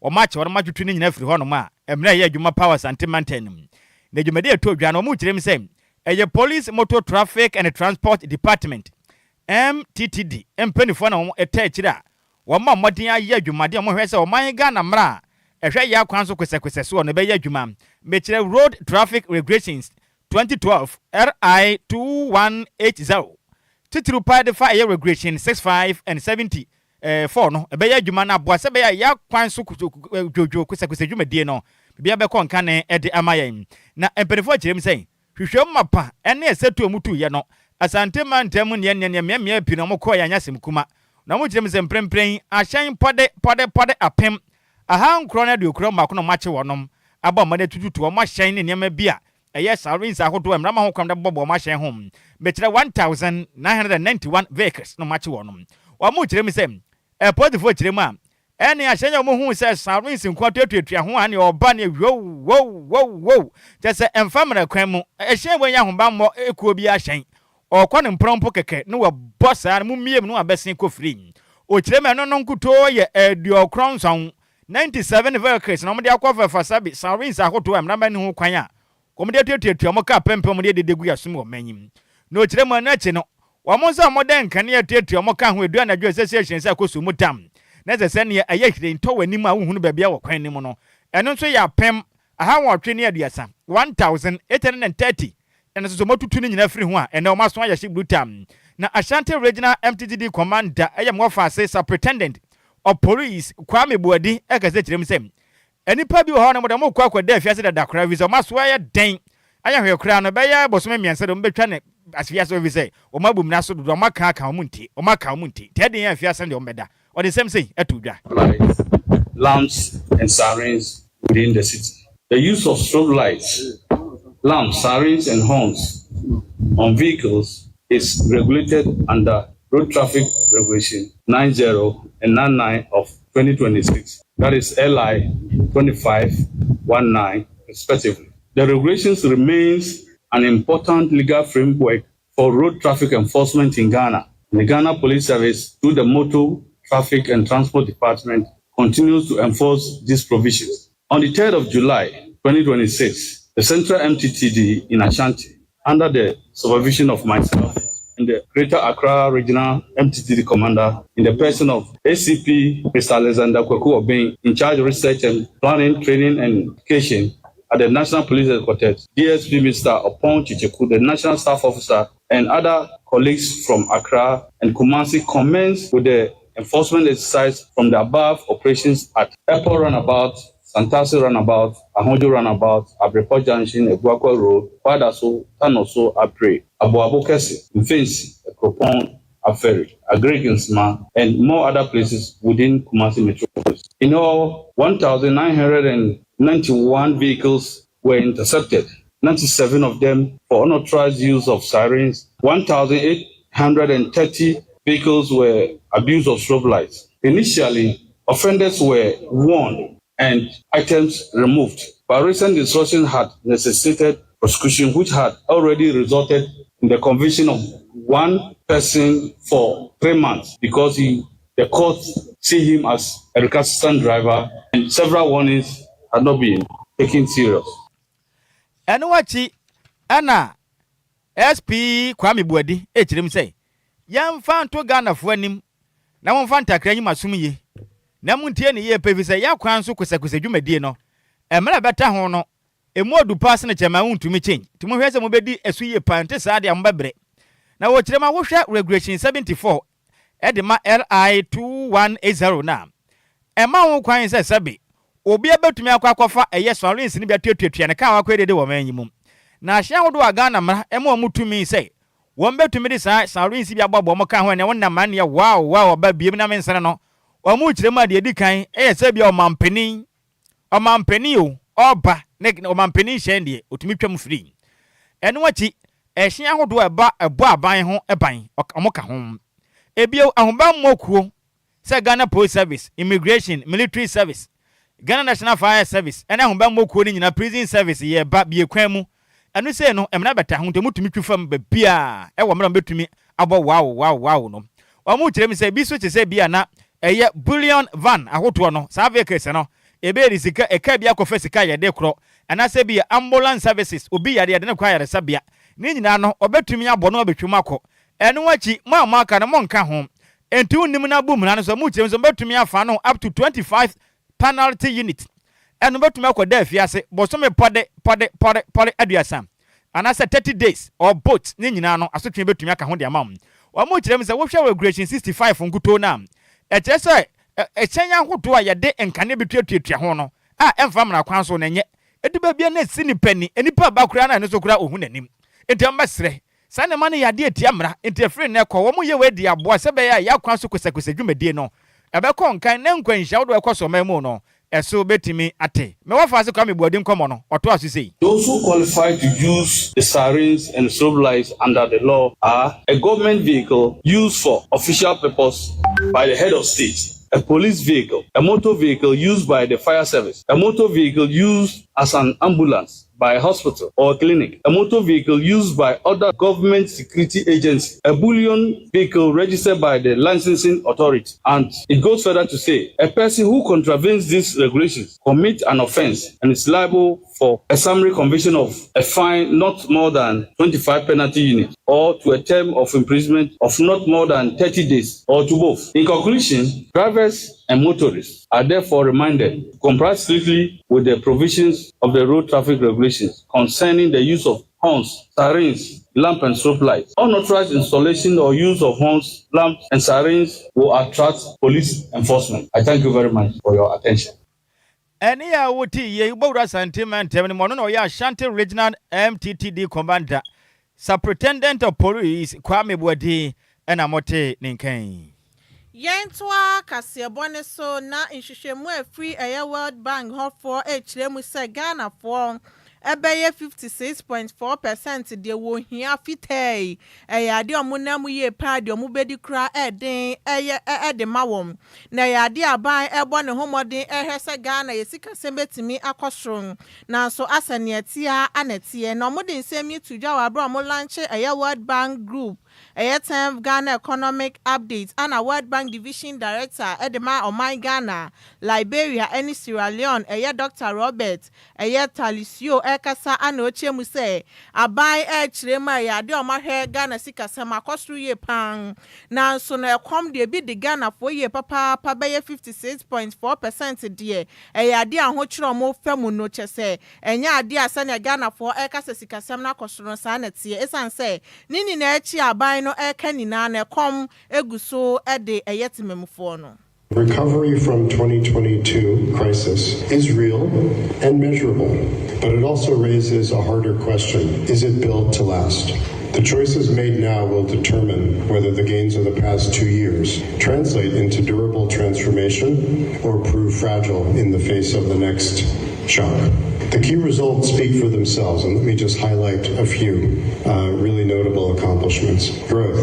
o match wono matwetwe ne nyina firi ho no ma emra ye adwuma power sante mantenum ne dwumade eto dwa no mo kirem say eye Police Motor Traffic and Transport Department MTTD empenifo na wo eta akira wɔma mmɔden ayɛ adwumade a mohwɛ sɛ ɔman Ghana mmra ɛhwɛ yɛ akwan so kwesɛkwesɛ so no bɛyɛ adwuma mekyerɛ road traffic regulations 2012 RI 2180 titiri pa de fa ɛyɛ regulation 65 and 70 4 no ɛbɛyɛ adwuma na aboa sɛ bɛyɛ yɛ akwan so dwodwo kwesɛkwesɛ dwumadie no bia bɛkɔ nka ne ɛde ama yɛn na mpanifo kyerɛ m sɛ hwehwɛ mapa ɛne ɛsɛtu amutu yɛ no asante man ntam ne mmea pi no mo kɔ yɛ anyasem kuma na mo kyerɛ m sɛ mprempren ahyɛn pɔde apem aha nkro na de okro mako no mache wonom aba mo de tututu o mahyɛn ne nneɛma bi a ɛyɛ sarins ahodo emrama ho kwam de bɔbɔ mahyɛn ho mekyerɛ 1991 vehicles no mache wonom wa mo kyerɛ m sɛ portfolio kyerɛ mu a ɛne ahyɛn a mo hu sɛ sarins nkwatotuatua ho ane ɔba ne wo kyɛ sɛ emfamra kwan mu ɛhyɛn wɔnya ho ba mmɔ ekuo bi ahyɛn ɔkɔ ne mprɔmpo kɛkɛ no wɔ bossa no mumiem no abɛsen kɔ free o kyerɛ me no nkuto yɛ aduokronson 97 vehicles na mo de akɔfa fasabi sarins ahoto am na mani ho kwan a kom de tuatua mo ka pempem mo de degu yasum wɔ manyim na o kyerɛ mo na akyi no wo mo nsa mo de nka ne tuatua mo ka ho edu na dwo association sɛ koso mu tam na sɛ ne ɛyɛ hire ntɔ wani mu a wo hunu baabi a wɔ kwan ni mu no ɛno nso yɛ apem aha wɔtwe ne aduasa 1830 ɛna so motutu ne nyina firi ho a ɛna o maso ayɛ hye blue tam na Ashanti Regional MTTD Commander ɛyɛ mo fa ase superintendent of police Kwame Buadi ekase kyerem sem enipa bi wo ho na mo de mo kwa da afiase da dakra visa maso ayɛ den ayɛ hwekra no bɛyɛ bosome miense de mo betwa ne afiase o visa o mabum na so do mo ka o munti o maka o munti te den afiase de o meda o de sem sei atudwa lamps and sirens within the city. The use of strobe lights, lamps, sirens and horns on vehicles is regulated under Road Traffic Regulation 90 and 99 of 2026. That is LI 2519 respectively. The regulations remains an important legal framework for road traffic enforcement in Ghana. The Ghana Police Service, through the Motor Traffic and Transport Department, continues to enforce these provisions. On the 3rd of July 2026, the Central MTTD in Ashanti, under the supervision of myself and the Greater Accra Regional MTTD Commander, in the person of ACP Mr. Alexander Kweku Obeng, in charge of research and planning, training and education at the National Police Headquarters, DSP Mr. Opon Chicheku, the National Staff Officer, and other colleagues from Accra and Kumasi commenced with the enforcement exercise from the above operations at Airport Runabout, Santasi Runabout, Ahojo Runabout, Abrepo Junction, Ebuakwa Road, Padaso, Tanoso, Apre, Abuabo Kese, Mfensi, Ekropon, Aferi, Agriginsma, and more other places within Kumasi Metropolis. In all, 1,991 vehicles were intercepted, 97 of them for unauthorized use of sirens, 1,830 vehicles were abuse of strobe lights. Initially, offenders were warned and items removed, but recent instructions had necessitated prosecution, which had already resulted in the conviction of one person for 3 months because the court see him as a recalcitrant driver, and several warnings had not been taken serious. And wachi ana SP Kwame Buadi echirim say yam fan to Ghana fo anim na won fan takra nyima sum ye na muntie ne ye pevi say ya kwan so kwese dwumadie no emra beta ho no emu odu pass ne chema untumi change timo hwe se mo bedi esu ye pante sa de ambabre na wo kirema wo hwe regulation 74 edema LI 2180 na ema wo kwan se sabe obi abetumi akwafa eye sorins ne biatuatuatu ne kan akwedede wo manyimum na ahia hodo agana mra ema omutumi se won betumi de sa sorins bi ababo mo kan ho ne wonna man ne wow ba biem na mensene no omu kirema de edi kan eye se bia omampani o oba ne omampani hye de otumi twam free eno achi ehia hodo eba ebo aban ho eban omoka ho ebio ahomba mmokuo se Ghana Police Service, Immigration, Military Service, Ghana National Fire Service, and ahomba mmokuo ni nyina prison service ye ba bie kwan mu eno se no emna beta ho ntemutumi twufam ba bia e wo mra betumi abo wow no omu kirem se bi so che se bia na eye bullion van ahoto no sa vehicles no ebe ri sika eka bia kofa sika ye de kro ana se bia ambulance services obi yade ne kwa yare sabia ni nyina no obetumi abo no obetwum akọ eno wachi ma aka no monka ho Entu nimuna boom na so mu kyerem so betumi afa no up to 25 penalty unit. Eno betumi akoda afiase boso me pode aduasa. Anasa 30 days or both ne nyina no asotwe betumi aka ho de amam. Wa mu kyerem se wo hwe regulation 65 nkuto na. E kyerɛ sɛ ekyenya hoto a yɛde nkane betuatua ho no a emfa mra kwan so na nye ediba bia na si ni pani enipa ba kura na ne so kura ohun nanim enti ambasre sane ma ne yade etia mra enti efre na ekɔ wo mu ye we di aboa se be ya yakwan so kosakose dwumadie no ebekɔ nkan na nkwanhia wo do ekɔ so mamu no eso betimi ate me wa fa se kwa me bodi nkomo no oto aso sei. Those who qualify to use the sirens and strobe lights under the law are a government vehicle used for official purpose by the head of state, a police vehicle, a motor vehicle used by the fire service, a motor vehicle used as an ambulance by a hospital or a clinic, a motor vehicle used by other government security agencies, a bullion vehicle registered by the licensing authority. And it goes further to say, a person who contravenes these regulations commits an offense and is liable for a summary conviction of a fine not more than 25 penalty units or to a term of imprisonment of not more than 30 days or to both. In conclusion, drivers and motorists are therefore reminded to comply strictly with the provisions of the road traffic regulations concerning the use of horns, sirens, lamp and strobe lights. Unauthorized installation or use of horns, lamps and sirens will attract police enforcement. I thank you very much for your attention. Eni ya wuti ye ubawura sentiment ni mono no ya Ashanti Regional MTTD Commander Superintendent of Police Kwame Bwadi ena mote ninken. Yentwa kasiebone so na nhwehwemu afri eye World Bank hofo echiremu se Ghana for ebeye 56.4% de wo hia fitei ade omunamu ye pa de omubedi kra eden ede mawom na yade aban ebo ne homodin ehwese Ghana yesika sembetimi akosron na so asanetia anetie na omudin semi tudwa wa bro mo launch World Bank Group time Ghana Economic Updates and a World Bank Division Director Edema Omai Ghana, Liberia, any Sierra Leone, Dr. Robert, Talisio, Ekasa, and Ochemuse, Abai Echrema, Yadio Mahe, Ghana Sika Sama, Kostru Ye Pang. Now, so now come the bid the Ghana for ye papa, Pabaye 56.4% dear, Yadia Hochro Mo Femu no Chese, and Yadia Sanya Ghana for Ekasa Sika Samna Kostron Sanity, Esan say, Nini Nechi Abai. Recovery from 2022 crisis is real and measurable, but it also raises a harder question. Is it built to last? The choices made now will determine whether the gains of the past 2 years translate into durable transformation or prove fragile in the face of the next shock. The key results speak for themselves, and let me just highlight a few really notable accomplishments. Growth.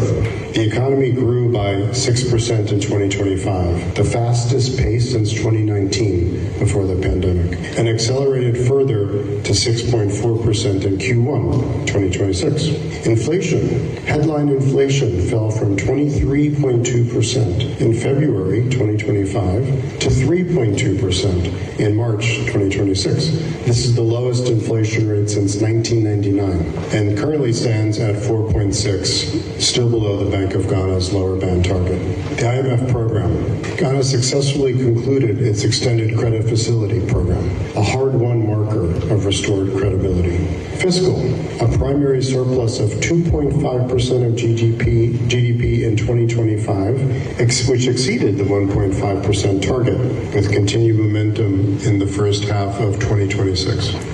The economy grew by 6% in 2025, the fastest pace since 2019 before the pandemic, and accelerated further to 6.4% in Q1 2026. Inflation. Headline inflation fell from 23.2% in February 2025 to 3.2% in March 2026. This is the lowest inflation rate since 1999 and currently stands at 4.6, still below the Bank of Ghana's lower band target. The IMF program. Ghana successfully concluded its extended credit facility program, a hard-won marker of restored credibility. Fiscal. A primary surplus of 2.5% of GDP in 2025, which exceeded the 1.5% target with continued momentum in the first half of 2026.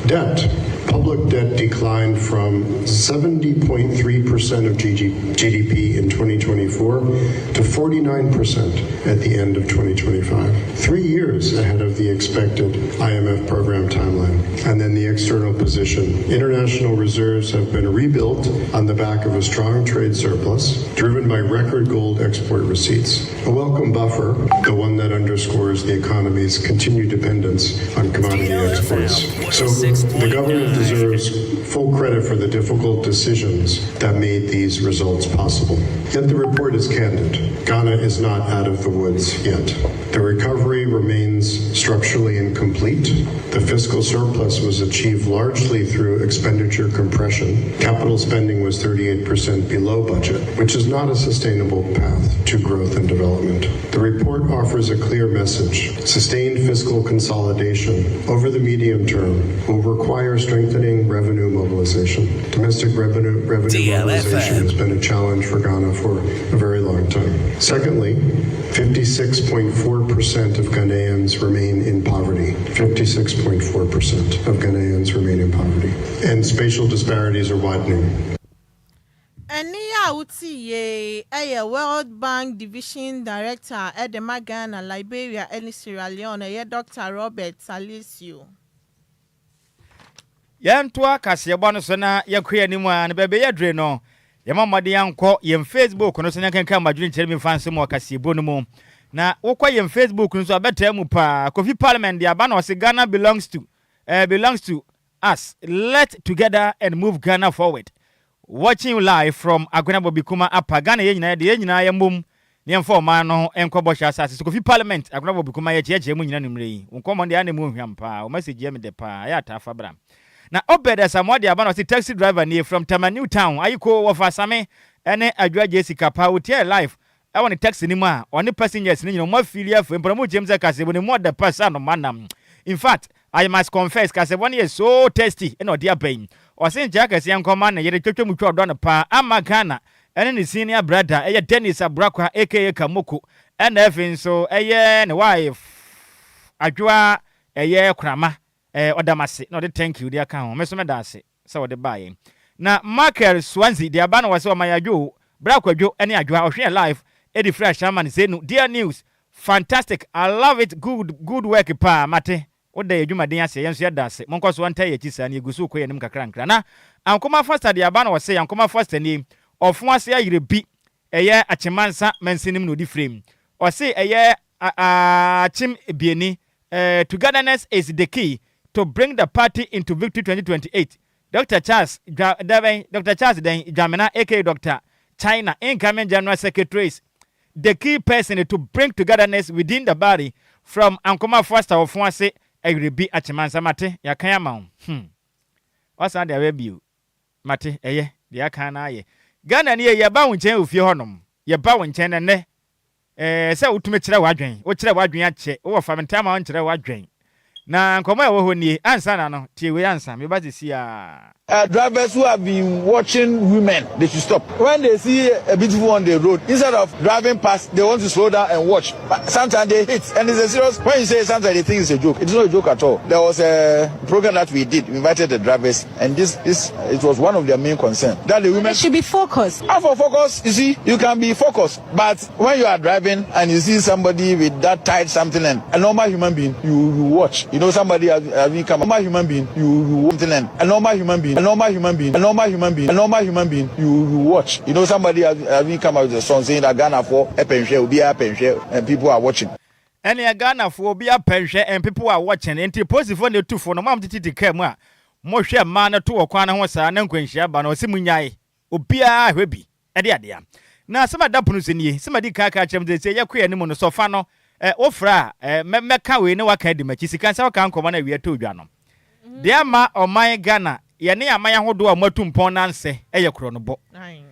Debt. Public debt declined from 70.3% of GDP in 2024 to 49% at the end of 2025. 3 years ahead of the expected IMF program timeline. And then the external position. International reserves have been rebuilt on the back of a strong trade surplus, driven by record gold export receipts. A welcome buffer, the one that underscores the economy's continued dependence on commodity exports. So the government deserves full credit for the difficult decisions that made these results possible. Yet the report is candid. Ghana is not out of the woods yet. The recovery remains structurally incomplete. The fiscal surplus was achieved largely through expenditure compression. Capital spending was 38% below budget, which is not a sustainable path to growth and development. The report offers a clear message. Sustained fiscal consolidation over the medium term will require strengthening revenue mobilization. Domestic revenue mobilization has been a challenge for Ghana for a very long time. Secondly, 56.4% of Ghanaians remain in poverty. 56.4% of Ghanaians remain in poverty. And spatial disparities are widening. World Bank Division Director at the Ghana, Liberia, and Sierra Leone, Dr. Robert Salisio. Yantua Kasiabano Sona, Yakuya Nima, and Baby Adreno. Yamama Dianko, Yam Facebook, no Sena can come, my dream, tell me fancy more Casibono. Na okwa yem Facebook nso abetemu pa Kofi Parliament the abana wase Ghana belongs to us. Let's together and move Ghana forward. Watching live from Agwenabo Bikuma apa Ghana yenyina de yenyina yembum ne mfo ma no enkobo hya asase Kofi Parliament Agwenabo Bikuma ye cheche mu nyina numre yi nkomo de ane mu hwam pa o message me de pa ya ta fabra na obeda samode abana wase taxi driver ne from Tamanu town ayiko wo fa same ene Adjoa Agyei Sikapa wotie live I want to text anymore. Only passengers, you know, more filia for Promo James Casebo, more the person of manam. In fact, I must confess, Caseboni is so tasty, and no dear pain. Or Saint Jack as young commander, yet a total mutual donna pa, Amakana, and any senior brother, a Dennis Abrakwa, aka Kamuku, and Evin, so a year and wife. Adjoa a year crama, or Damasi, not a thank you, dear Count, Messer Darcy, so the buying. Now, Marker Swansea, the Abana was on my Adjo, Brakwajo, any Adjoa, or share life. Eddie Fresh Shaman say no dear news fantastic I love it good work pa mate what day you madin ase yenso yada se monko so anta ye kisa na egusu ko yenim kakra nkra na ankoma faster de aba na wose ankoma faster ni ofo ase ayire bi eye achemansa mensinim no di frame o say eye achim ebieni togetherness is the key to bring the party into victory 2028. Dr. Charles then Jamina aka Dr. China incoming General Secretaries the key person to bring togetherness within the body from Ankoma Foster of Fonse Egribi Achimansa Mate Yakayama. What's on the review? Mate, the Akana ye. Ghana near your bound chain with your honum. Your bound chain and ne. So to make wadrin, which I wadrin or from time on to the wadrin. Na Ankoma Woni, answer no, till we answer. Me bati see drivers who have been watching women, they should stop. When they see a beautiful on the road, instead of driving past, they want to slow down and watch. But sometimes they hit, and it's a serious. When you say sometimes they think it's a joke, it's not a joke at all. There was a program that we did. We invited the drivers, and it was one of their main concerns that the women should be focused. How for focus? You see, you can be focused, but when you are driving and you see somebody with that tight something, and a normal human being, you watch. You know, somebody has become a normal human being, you something, a normal human being. A normal human being, you watch. You know, somebody has come out with a song saying that Ghana for a pension will be a pension and people are watching. And a Ghana for be a pension and people are watching. And to post for the two for no mom to Kema. More share man to a corner was an Enquires, but no Simunyai. Ubia Webby. Adia. Now, some of that in ye, somebody catch they say, Yaku and Mono Sofano, Ofra, Mekawe, no academy, Chisika can come on a year to Jano. Dear ma or my Ghana. Yane amaya hodo a matumpo nanse eye kronobo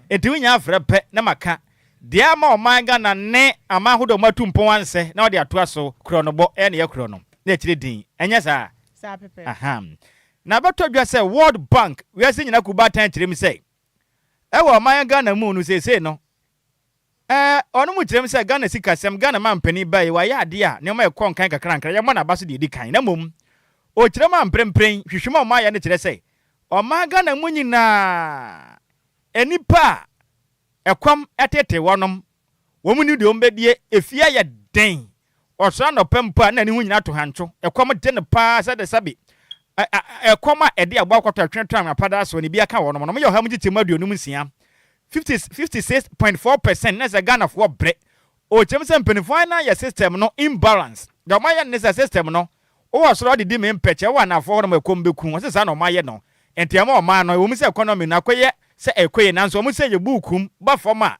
etunya afrepe na maka dia ma o manga na ne ama hodo matumpo anse na ode atoa so kronobo ene ye krono na chire din enya sa pepe aha na batodwa se World Bank we ase nyina kuba tan chire mi se wo manga na mu no sese no onu mu chire mi se Ghana sikasem Ghana mampani bai wa ya ade a ne ma ekon kan kakra nkra ye mo na baso de kan na mom o chire ma mprempren hwehwema o ma ya ne chire se Omaga na munyina enipa ekwam etete wonom womuni de ombedie efia ya den oso no pempa na ni hunyina to hancho ekwam de ne pa sa de sabi ekwam a ede agba kwata twentwan apada so ne bia ka wonom no me yo ha mugiti maduonum nsia 56.4% na za Ghana for bre o chemse mpenifo na ya system no imbalance da maya ne system no o wasoro de di me mpeche wa na afọ no ekombeku o se sa no maye no entiama o ma no wo mu se economy na koye se ekoye nanso wo mu se ye bukum ba foma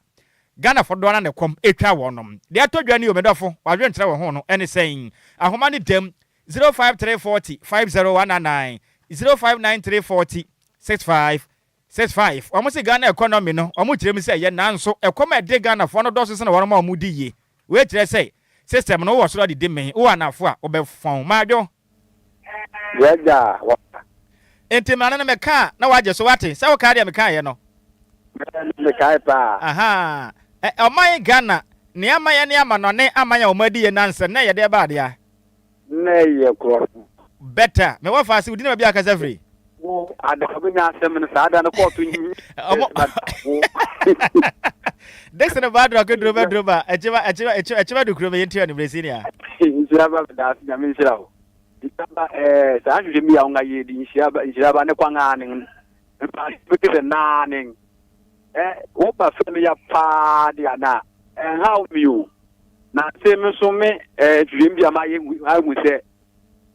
Ghana for doana ne kom etwa wonom de atodwa ni omedofo wadwe ntre wo ho no ene sen ahoma ne dem 05340 50199 05934 6565 omo se Ghana economy no omo kire mi se ye nanso ekoma de Ghana for no doso se na wono ma omo di ye we kire se system no wo so de me wo anafo a obefon madwo Yaja. enti mana na meka na waje so wate se wo ka de meka ye no Me kai pa. aha oman Ghana ne amaya ne amano ne amaya omadi ye nanse na ye de ba de a Ne ye kro. better me wa fa se udi na bia ka free Wo adabinya asem ne saada ne kotu nyi. This is a bad rock droba echeba do krobe yenti ani Brasilia Nhyiraba da na me nhyirawo. Ikamba sa hwehwe mi ya nga ye di nhyiraba ne kwanga ne. Mpa pekese na ne. Wo ba fe me ya pa dia na. How you? Na se me so me hwehwe mi ya ma ye awu se.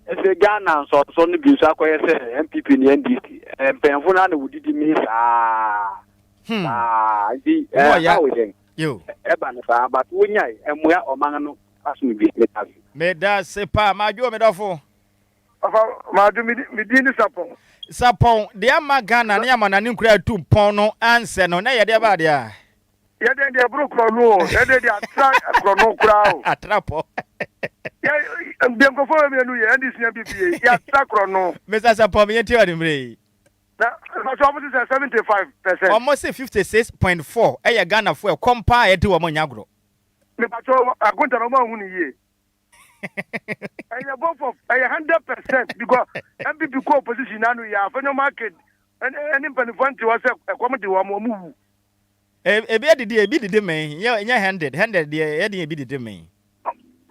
Ese Ghana so ne bi so akoye se MPP ni NDC. Penfo na na wudidi mi sa. Di yo eba na fa but wonyai emoya oman no asu bi metavi me da se pa majo me dofo Ma do me di ni sapon de ama Ghana na ama na ne nkura tu pon no anse no na ye de ba de a ye de bro kro no ye de attract kro no kra o atrapo ye mbem ko fo me nu ye ndi sia bibie ye attract kro no me sa sapon me yenti wa de mre na so almost 75%. Almost 56.4 eye Ghana for compare e de wo nyagro Me pa so agonta no ma hu ni ye and both of 100% because MPP co opposition anu ya for no market and any benefit was a comedy wa mo mu e be didi me ye handed de e de be didi me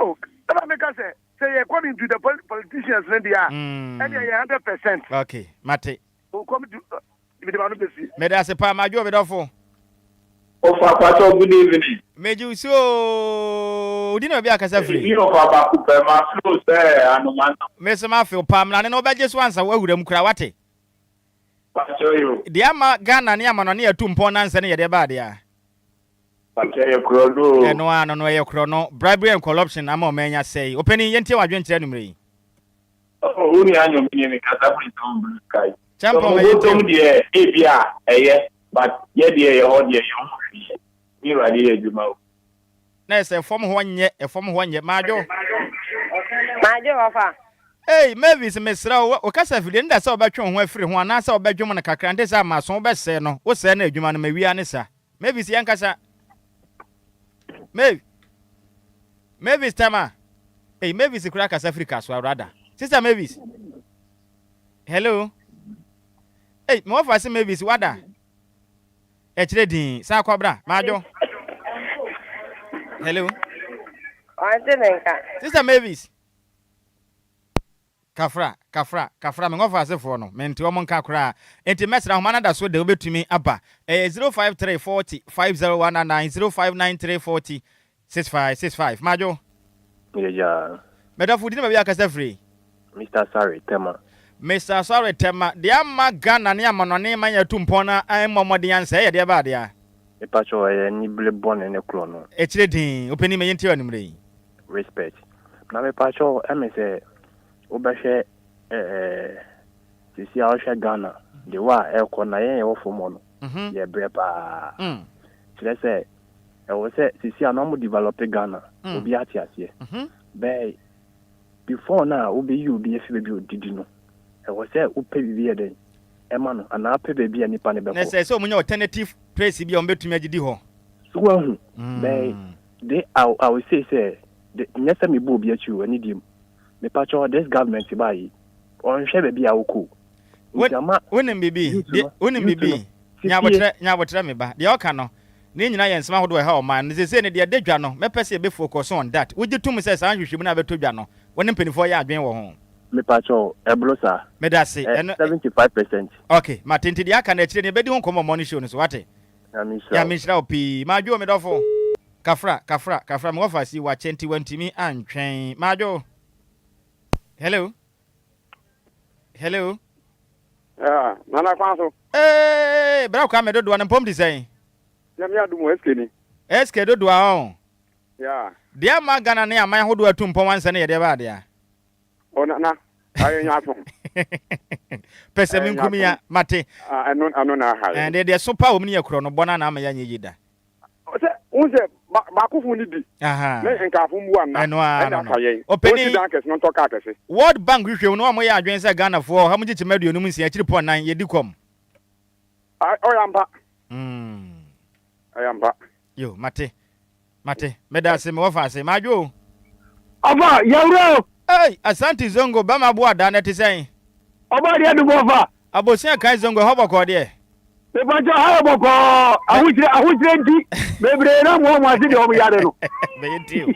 oh that make us say according to the politicians and they are 100%. Okay mate come to the man be see me da se pa majo me dofo Ofa good evening. Meju so udi na bia kasa free. You ofa ba ku pe ma flow say anoman. Me se ma feel pam na ne no beje so ansa wawuram kura wate. Pacho yo. Dia ma Ghana ne amano ne atu mpon na nsa ne ye de ba dia. Pacho yo krono. Eno ano no ye krono. Bribery and corruption ama o manya say. Openi yenti wadwen kire numre. Oh uni anyo mi ni kasa free tom blue sky. Champion me tom de e bia eye but ye de ye ho de ye ho. Ni radi ye juma. Na se form ho nye majo ofa. Hey Mavis mesra o kasa fide nda se obetwe ho afiri ho ana se obedwom na kakra nde se amaso be se no wo se na adwuma no mawia ne sa Mavis yan kasa Mavis tama hey Mavis kura kasa Africa so rather sister Mavis hello hey mo fa se Mavis wada e kire din sa kwabra majo hello sister Mavis Kafra me ngofa asefo no mente o monka kra enti mesra homa da so de obetumi aba 05340 50199 05934 6565 majo yeah medafu di na bia kasa free Mr. Sorry Tema de amma Ghana ne amanone manya tumpona an momodi ansa ye de ba de a e pacho ni ble bonne ne kro no e kire din openi me yenti wanimre respect na me pacho say obehwe sisi a ohwe Ghana de wa e na ye wo fomo no ye bre pa kire say e wo say sisi a no mo develop Ghana obi ati ase be before na obi you be efi be odidi no e wo say upe bibi eden e ma no ana pe bebi ani pa ne be ko na say so munya alternative place bi o betumi agidi ho so wahu they I will say the next time me bo bi achi ani dim me pacho this government buy on hwe bebi a woko wonim bibi nya botre me ba de oka no ne nyina ye nsema hodo e ha o man ne se ne de dadwa no me pese be focus on that wogi tum se sa hwehwem na beto dwa no wonim penifo ya adwen wo ho me pacho eblosa me da se 75%. Okay matenti de aka na kire ne bedi ho komo money show no so wate ya minshira opi majo me dofo kafra me ofa si wa chenti wantimi antwen majo hello nana kwanso bra kwa me dodo an pom design ya me adumo eskeni Eske do do a Yeah. Dia magana ne aman hodo atumpo wansa ne yede ba dia. Na. Ayo nyato. Pese minkumia mate. Ano na ha. And de super wo ne yakro no bona na ama ya nyeyida. Unse makufu ni bi. Aha. Me nkafu mu am na. Eno a. Openi dankes no to ka kese. World Bank hwehwe no amoya adwen se Ghana for ha mu gichi medu no nsia chiri pon nan yedi kom. Oyamba. Oyamba. Yo, mate. Meda se me wofa se majo. Aba, yawro. Hey, Asante Zongo bama bo ada na te sen. Aba dia du bofa. Abosia kan Zongo hoboko de. Me banjo ha boko. Ahujire ndi. Mebre na mo ase de o yare no. Be yitiu.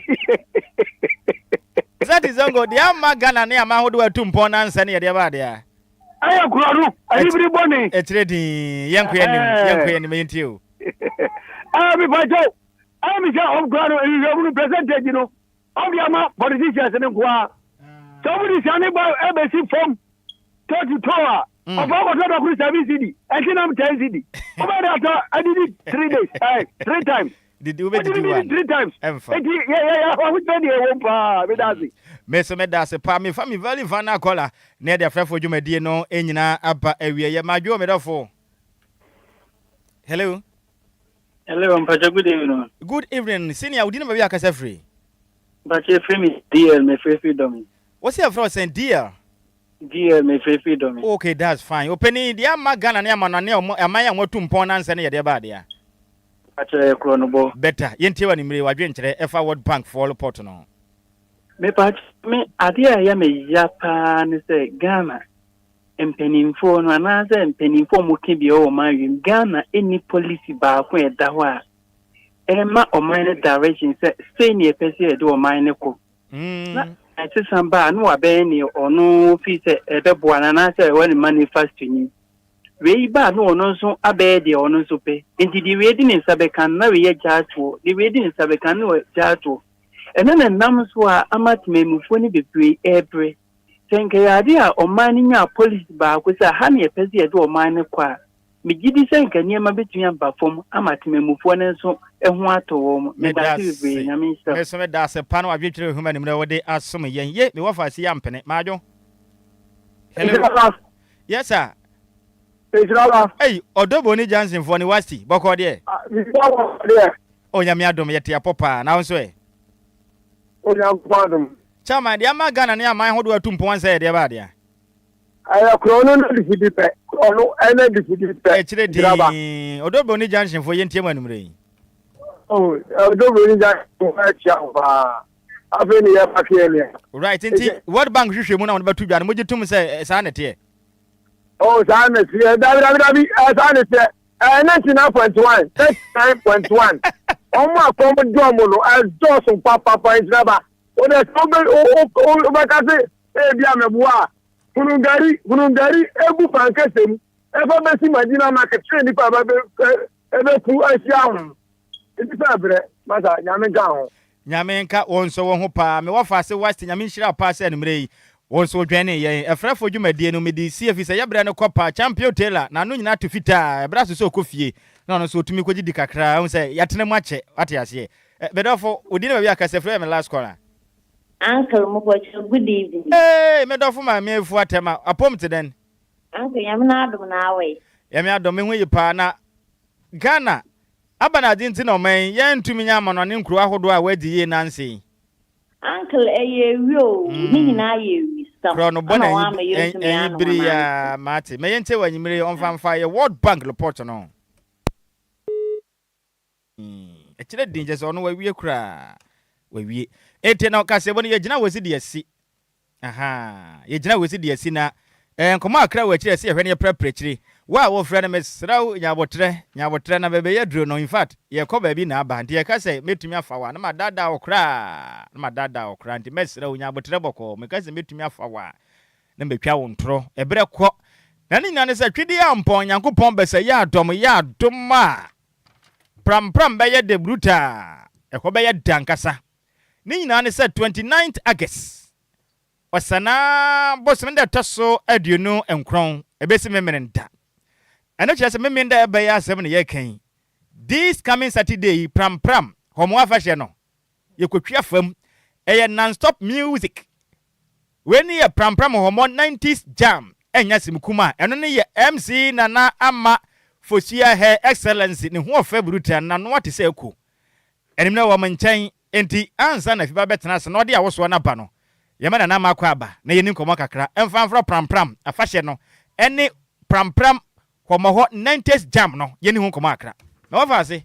Asante Zongo dia magana ne ama hodo atumpo na nsa ne yede ba de a. Aya kuraru, alibri boni. Etredi yankuyanim yitiu. Me banjo. I'm sure of percentage, you know. Obiama politicians and Enquires. Somebody saying about embassy from 32 tower. Of our of 7 city. I can am 10 city. I did it 3 days. 3 times. Did you make it 3 times? Yeah. I was ready. Meso medase pa me fa me very fana kola. Ne de frefo dwumadi no enyina aba awie ye madwo medofo. Hello. Hello, Mpacha, good evening. Good evening. Senior, we didn't be a free. But your frame is DL, my free freedom. What's your friend saying, dear? DL, my free freedom. Okay, that's fine. Opening the Magana and Yaman, am I want to impon answer near their body? Better. Yentiwa ni mri wajwentre Efa World Bank for all Portono. Me patch me adia ya me Japan say Ghana. Mpenimfo no anaze mpenimfo mukibi o man Ghana any policy ba ko eda ho a ema o man direction say ne pese e do o man ko na ati samba no abe ni ono fi se ebe bo na say when manifest ni we ba no ono so abe de ono so pe enti di we di ni sabe kan na we ye jaato di we di ni sabe kan no jaato ena nam so a amatmemufo ni bebre ebre Senke idea o mining a police ba ko say ha ne pese e do o mine kwa me gidi senke niema betumi amba fom amatememufo ne so ehu ato wo me da tibe nyame nsa me so me da se pa no adwetire huma nimre wode asom yen ye me wafa si yampene majo. Hello. Yes sir. Hey, odobo ni Johnson for ni wasti boko de. O nyame adom yete apopa na wonso e. O nyame adom. Chama dia magana ne aman hodo atumpo wansa ye de ba dia. Aya krono no difidipe. Ono ene difidipe. E chire di odobo ni Johnson for yentie manumre. Oh, odobo ni Johnson for chawa. Afeni ya pakiele. Right, enti World Bank hwehwe mu na won batu dwa no mogitum se sa na te. Oh, sa na te. Dabi sa na te. 99.1, 39.1. Omo akomo domo no azoso papa Nhyiraba. O de o bakase e bia mebua. Funungari ebu pankesem. E fa besi madina market train pa ba ebe fu asia. Iti fa bre, masa nyame ga ho. Nyame nka wonso wo ho pa me wafa se wast nyame nhira pa se enumre yi wonso dwane ye efrafo dwumadie no medi si afisa yabra ne kopa champion tailor na no nyina to fita bra so kofie na no so otumi koji di kakra hu se yatene mu ache ate ase bedofo odine ba bi akase frɛ me last caller. Uncle Mukocho, good evening. Hey, medofo ma me efu atema apom te den. Uncle yamna adom na we. Yame adom me hu yi pa na Ghana abana dinti no man ye ntumi nya amano ne nkuru ahodo a wadi ye nansi. Uncle eyewo ni nyina yewi sam. Kro no bona biri ya mate me yente wanyimire onfamfa ye World Bank report no. E kire dinje so no wawie kura. Wawie. Ete na okase boni ye gina wasi de asi. Aha, ye gina wasi de asi na nkoma akra wa kire se ye hwene ye prepare kire. Wa wo frɛ na mesraw nyabotre na bebe ye duro no in fact ye kɔ ba bi na aba nti ye ka sɛ metumi afa wa na madada okra nti mesraw nyabotre bɔkɔ me ka sɛ metumi afa wa na betwa wo ntro ebre kɔ na ne nyane sɛ twidi ya mpɔn Nyankopɔn bɛsɛ ya adom a pram be ye de bruta ekɔ be ye dankasa ne nyina ne sɛ 29th August wasana bosom de toso aduonu enkron ebesi memenenta. Ano chese memenda ebe ya asem ne ye kan this coming Saturday pram homo afahye no ye kwatwa fam non-stop music when ye pram homo 90s jam enya simkuma eno ne ye MC Nana Ama Fosia Her Excellency ne ho February na no ate se ku enim na wo manchen enti ansa na fiba betena se no de awoso na ba no ye ma Nana Ama aba na ye nim komo kakra emfamfro pram afahye no ene pram homo ho 90s jam no ye ni ho komo akra na wo fa se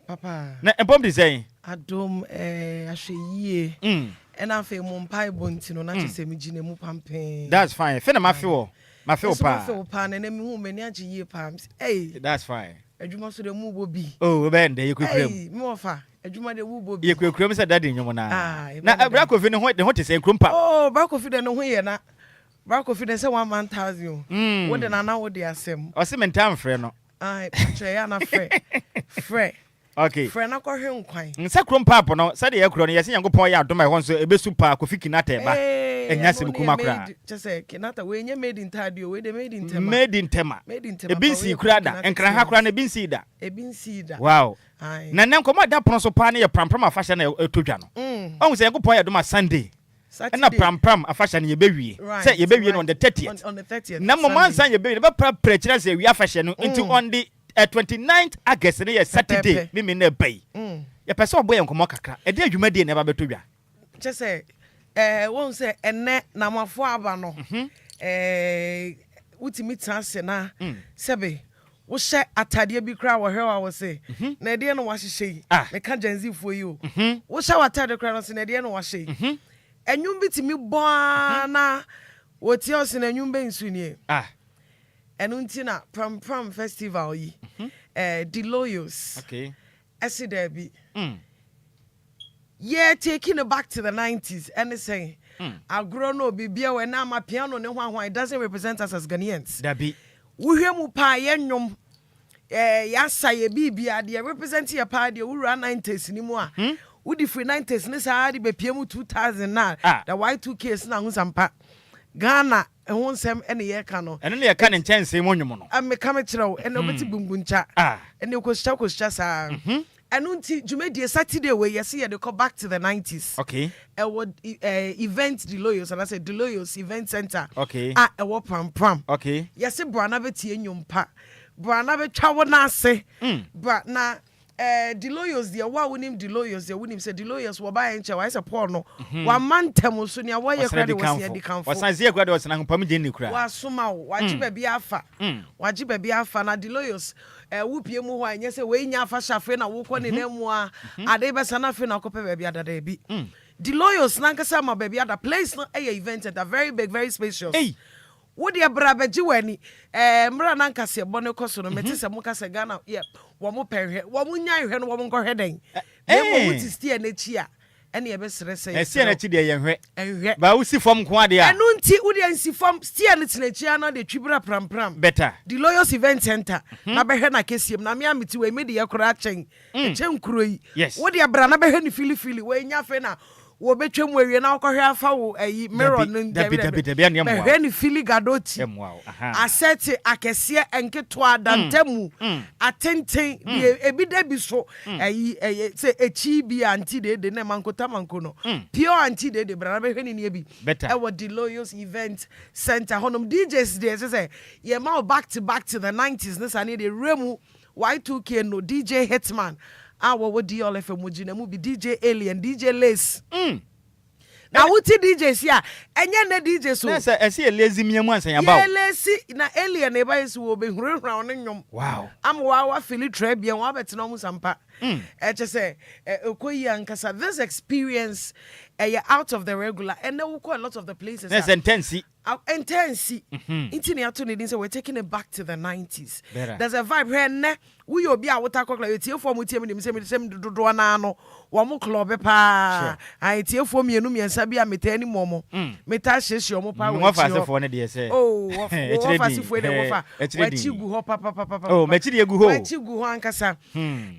papa na empom de say adom ahweye and I feel Mumpai Bontino, not to say me Gine Mupampe. That's fine. Fena mafio pa. Mafio pan and then who many year palms. Hey, that's fine. A Juma so the move will be. Oh, Ben, you could cream. More far. A Juma the woo will be. You could cream said that in your mana. Now, a brack of in what is a crumpa. Oh, back of it and away and back of it and say 1 man tells you. What then I know what they are saying. Or cement time, friend. I Trayana Frey. Okay. Friend, I call him quite. Sacrum Papa, no, said the Acron, yes, young boy out to my one so a bit super coffee kinata, and Yasim Kumakra. Just say, Kinata, when you made in Tadio, where they made in Tema. Made in Tema. Made in Tema. A binsi crada, and Krahakran a binsida. A binsida. Wow. Nanam come out that Ponsopani a pram fashion a Tujano. Oh, say, go point to my Sunday. And a pram a fashion your baby. Say your baby on the 30th. On the 30th. Number one, son, your baby, but preachers say we are fashion into on the 29th August na Saturday me na bay ya pese boy enkomo kakra e dey adwuma dey na ba beto bia che say won say enne na mafo aba no utimi transe na sebe wo hye atade bi kra wo hwe wa say na dey no wa hyehye me ka janzi fo yi o wo hye atade kra no say na dey no wa hye enwum bitimi bo na wo ti o say na enwum be nsu nie Enuntina pram festival yi Deloyos. Okay. Esidebi. Yeah, taking it back to the 90s and saying agrono bibia we na ma piano ne hwan it doesn't represent us as Ghanaians. Dabi. Wo hwe mu pa ye nwom yasa ye bibia de represent your pa de wura 90s ni mu a. Wo di free 90s ne sa de be piemu 2000 na the Y2K na hu sampa. Ghana ehun sem ene ye ka no ene ye ka ne nkyɛnse mu nwom no am me ka me kyerɛw ene obeti bunguncha ene kosha saa enu nti dwumadie Saturday we yesi ye de go back to the 90s okay event Deloyos and I said Deloyos event center okay ewo pram okay yesi brana betie nwompa brana betwa wo na ase bra na Deloyos the wa wonim Deloyos the wonim say Deloyos wo ba enche wa say Paul no wa mantem so ne wa ye krade wo se dikanfo wa san ze krade wo se na mpam je ni kura wa soma wo wa ji baby afa na Deloyos wo pie mu ho anye say we nya afa shafe na wo ko ne namu a ade be sana fe na ko pe baby adada bi Deloyos na nkasa ma baby ada place no event at a very big very spacious Would you brother Jiwani? Mrananka se bonne cosso, Metis and Mucasa Ghana, yep, one more parent, one more young woman go heading. What is steer next year? Any best say, I see a chidi and but we see from Quadia. And Nunti Udian see from steer next year, the Tribura Pram. Better. The Lawyers Event Center. Nabahena Kessium, Namiami to a media correcting. Chem Crui. Yes. What your brana beheni fili, when ya fena. Wo betwem we na akɔhwe afa wo mirror no ndebe fili gadoti asset akese enketo adantamu atenten ebi da bi so say echi bi anti de na mankota manko no pure anti de brana behwe ni bi e wo Deloyos event center honom DJs there say ye ma back to the 90s this ani de remu Y2K no DJ Hitman Our DLFM mujina mu be DJ Alien, DJ Lace. Now what DJs here? Enye na DJ so. Yes, I see a lazy me one say about. Yeah, lazy na Alien e ba so be huru round nyom. Wow. Am wa feel trebia wa bet no musampa. E che say okoyi ankasa this experience out of the regular and they will call a lot of the places. Yes, intense. Intense. We're taking it back to the 90s. There's a vibe here. We will be out with our for me. Same do no. One club pa. I tell for me and Sabia metani momo. Metashes your mopa. Oh,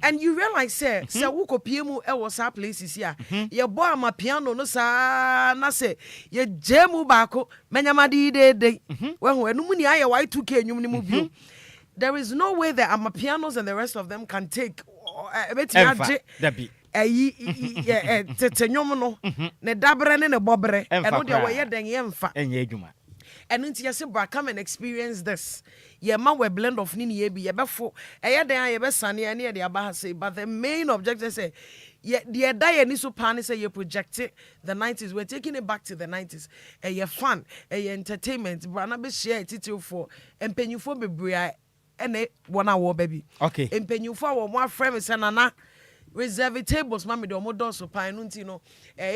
and you realize, sir, Wuko Piemu was our places here. Your boy, my piano, no sa, na say, ye jemu bako, Menyamadi de. When no money, I Y2K, you move. there is no way that Amapianos and the rest of them can take tetenyom ne dabre ne bobre eno de we den yemfa enye adwuma eno nti yesi bra come and experience this ye ma we blend of nini ye bi ye befo eye den ye be sane ene ye de aba ha say but the main objective say the die ni so pan say you project it the 90s we're taking it back to the 90s ye fun entertainment bra na be share title for empenyufo bebre ene wona wo baby okay empenyufo wo mo aframe say nana reserve tables mama de omo so pan no nti no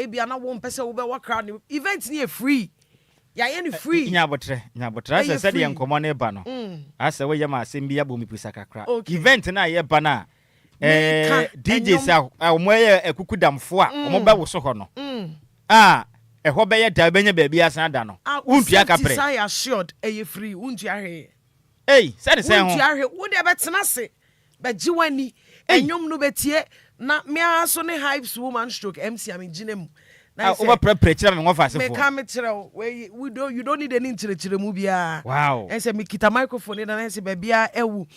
bia na wo mpese wo be wa crowd event ni free ya ye free nyabotre ase said ye nkomo na eba no ase we ye ma asem bia bo mi pisa kakra event na ye ba na DJ sa omo ye ekukudamfo a omo ba wo so ho no ho be ye da benya ba bia san da no untua kapre say assured free untua he said say ho untua he wo de betena se ba jiwani enyom no betie na me aso ne hypes woman stroke MC am ginem na over prepare me ngofa se me come kire we don't you don't need any kire mu bia wow say me kita microphone na say ba bia ewu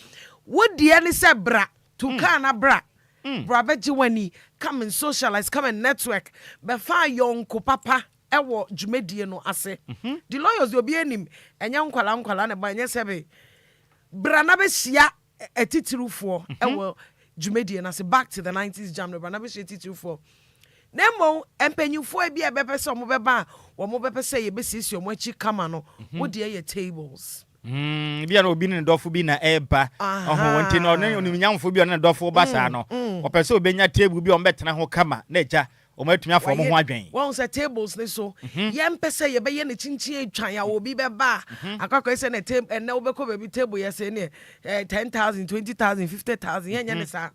wo die ne se bra to kana bra bra ba jiwani come and socialize come and network be fa yonko papa ewo dwumedie no ase the lawyers obi anim enya nkwala ne ba nya sebe bra na be hia etitirufo ewo dwumedie na se back to the 90s jam no bra na be hia etitirufo nemo empenyufo e bia bepese omo beba wo mo bepese ye besisi omo achi kama no wo de ye tables bia na obi ne dofo bi na eba wonti no ne onyamfo bi ne dofo ba sa no opese obenya table bi o mbetena ho kama na eja o matumi afọ mo ho adwen won say tables ne so ye mpese ye be ye ne chinchin atwan ya obi beba akakọ ise ne table ene obekọ baby table ye say ne 10,000 20,000 50,000 ye nya ne sa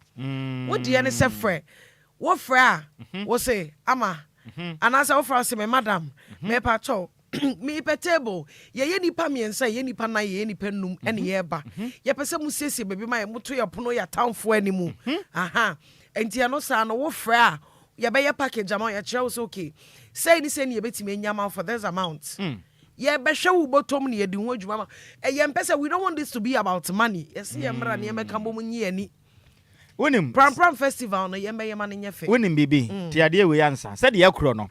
wo de ye ne se frɛ wo frɛ wo say ama anasa wo frɛ say me madam me pa cho me pe table ye nipa miensa ye nipa na ye nipa num ene ye ba ye pese mu siesie baby ma ye moto ye pono ya townfo animu enti no sa no wo frɛ ya be ye package amount ya kire so okay say ni ye betime nyama for this amount ye be hwe wo botom ne ye di ho adwuma ye mpese we don't want this to be about money yes ye mra ne ye meka bom nyi ani wonim pram festival no ye be ye ma ne nyefe wonim bibi ti ade we ansa said ye kro no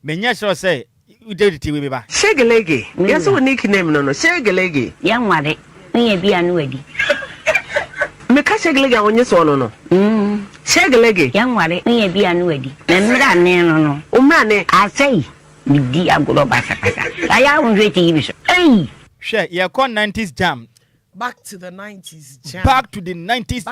menya sure say udediti we ba Shegelege yes wo nickname no Shegelege ya nware ne ye bia no adi me ka Shegelege awonye so no Shegelege ya nware ne ye bia no adi na mra ne no umra ne asai mi di agolo basa aya unjeti yibiso she ye kon 90s jam back to the 90s jam back to the 90s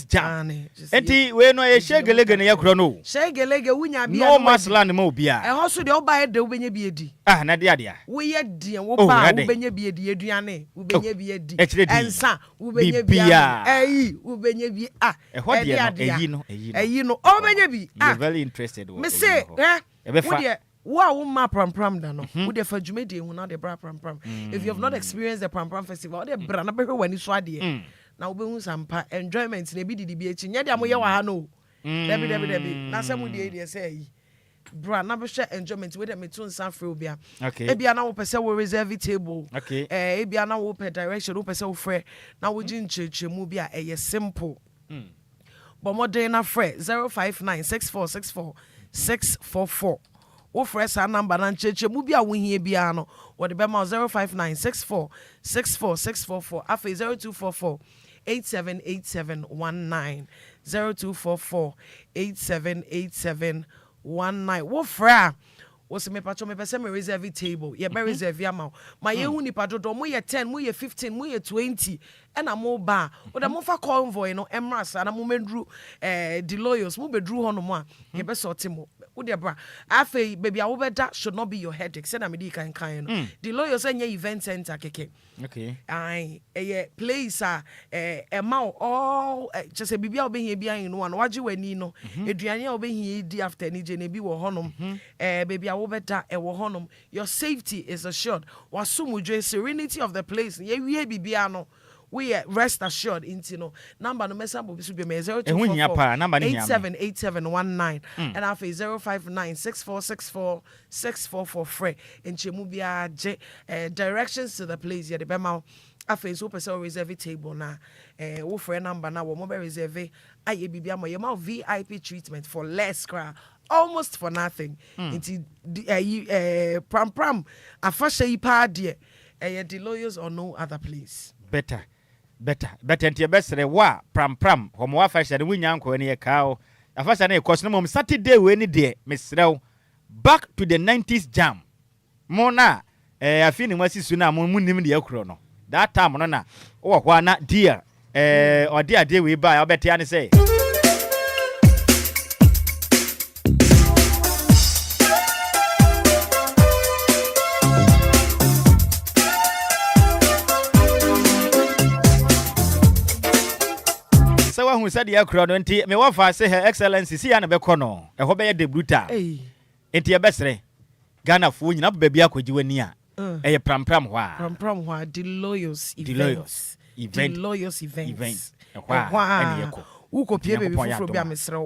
jam enti we no ye Shegelege ne ye kro no Shegelege wunya bia no maslan ma obia e ho so de oba ye de obenya bi edi na de ade wo ye de wo ba obenya bi edi eduane obenya bi edi ensa obenya bi wo benya bi e ho de eyi no obenya bi you're very interested me say wo de wo ma pram da no wo de fa dwumedi hu na de bra pram if you have not experienced the pram festival wo de bra na be hwe wani so ade na wo be hu sampa enjoyment na bi didi bi echi nya de amoye wa ha no debi na se mu de say bra na be hwe enjoyment we de me tun san free obia e bia na wo pese wo reserve table e bia na wo pe direction wo pese wo frɛ na wo gi nchechemu bia e ye simple but modern na frɛ 0596464 wo fresh number na ncheche mu bia wo hie bia no wo de be ma 05964646644 afa 0244 878719 0244878719 wo fra wo se me pacho me pese me reserve table ye be reserve ama ma ye hu ni padodo mo ye 10 mo ye 15 mo ye 20 ena mo ba wo de mo fa convoy no emrasa na mo medru the lawyers mo bedru ho no mo a ye be sorti mo wo de bra afa baby a wo be da should not be your headache say na me di kan no the lawyers anya event center keke ai place ma all just say bibia obehia bia yin no wage wani no eduane a obehia di after ni je na bi wo honom baby a wo be da wo honom your safety is assured wasumudwe serenity of the place ye wie bibia no we rest assured into no number no mesa bo bisu be 0244 and after 05964646464 free enchemu bia je directions to the place ya de bema after so person reserve table na wo free number na wo mo be reserve aye bibia mo yema VIP treatment for less cra almost for nothing into pram afasha yi pa de the lawyers or no other place better ntia besere wa pram homo afasha de wunya nko ne yekao afasha na ekos no mom Saturday we ni de mesrew back to the 90s jam mona afi ni mwasisu na mo munim de yakro no that time no na wo hwa na dear odi ade we ba obete ane say so who said ya crowd nti me wafa say her excellency si ya na be kono e ho be debuta enti e besere Ghana fu nyina baabi akogi wani a e pram hwa the lawyers events uko pie baby fufuro bia mesre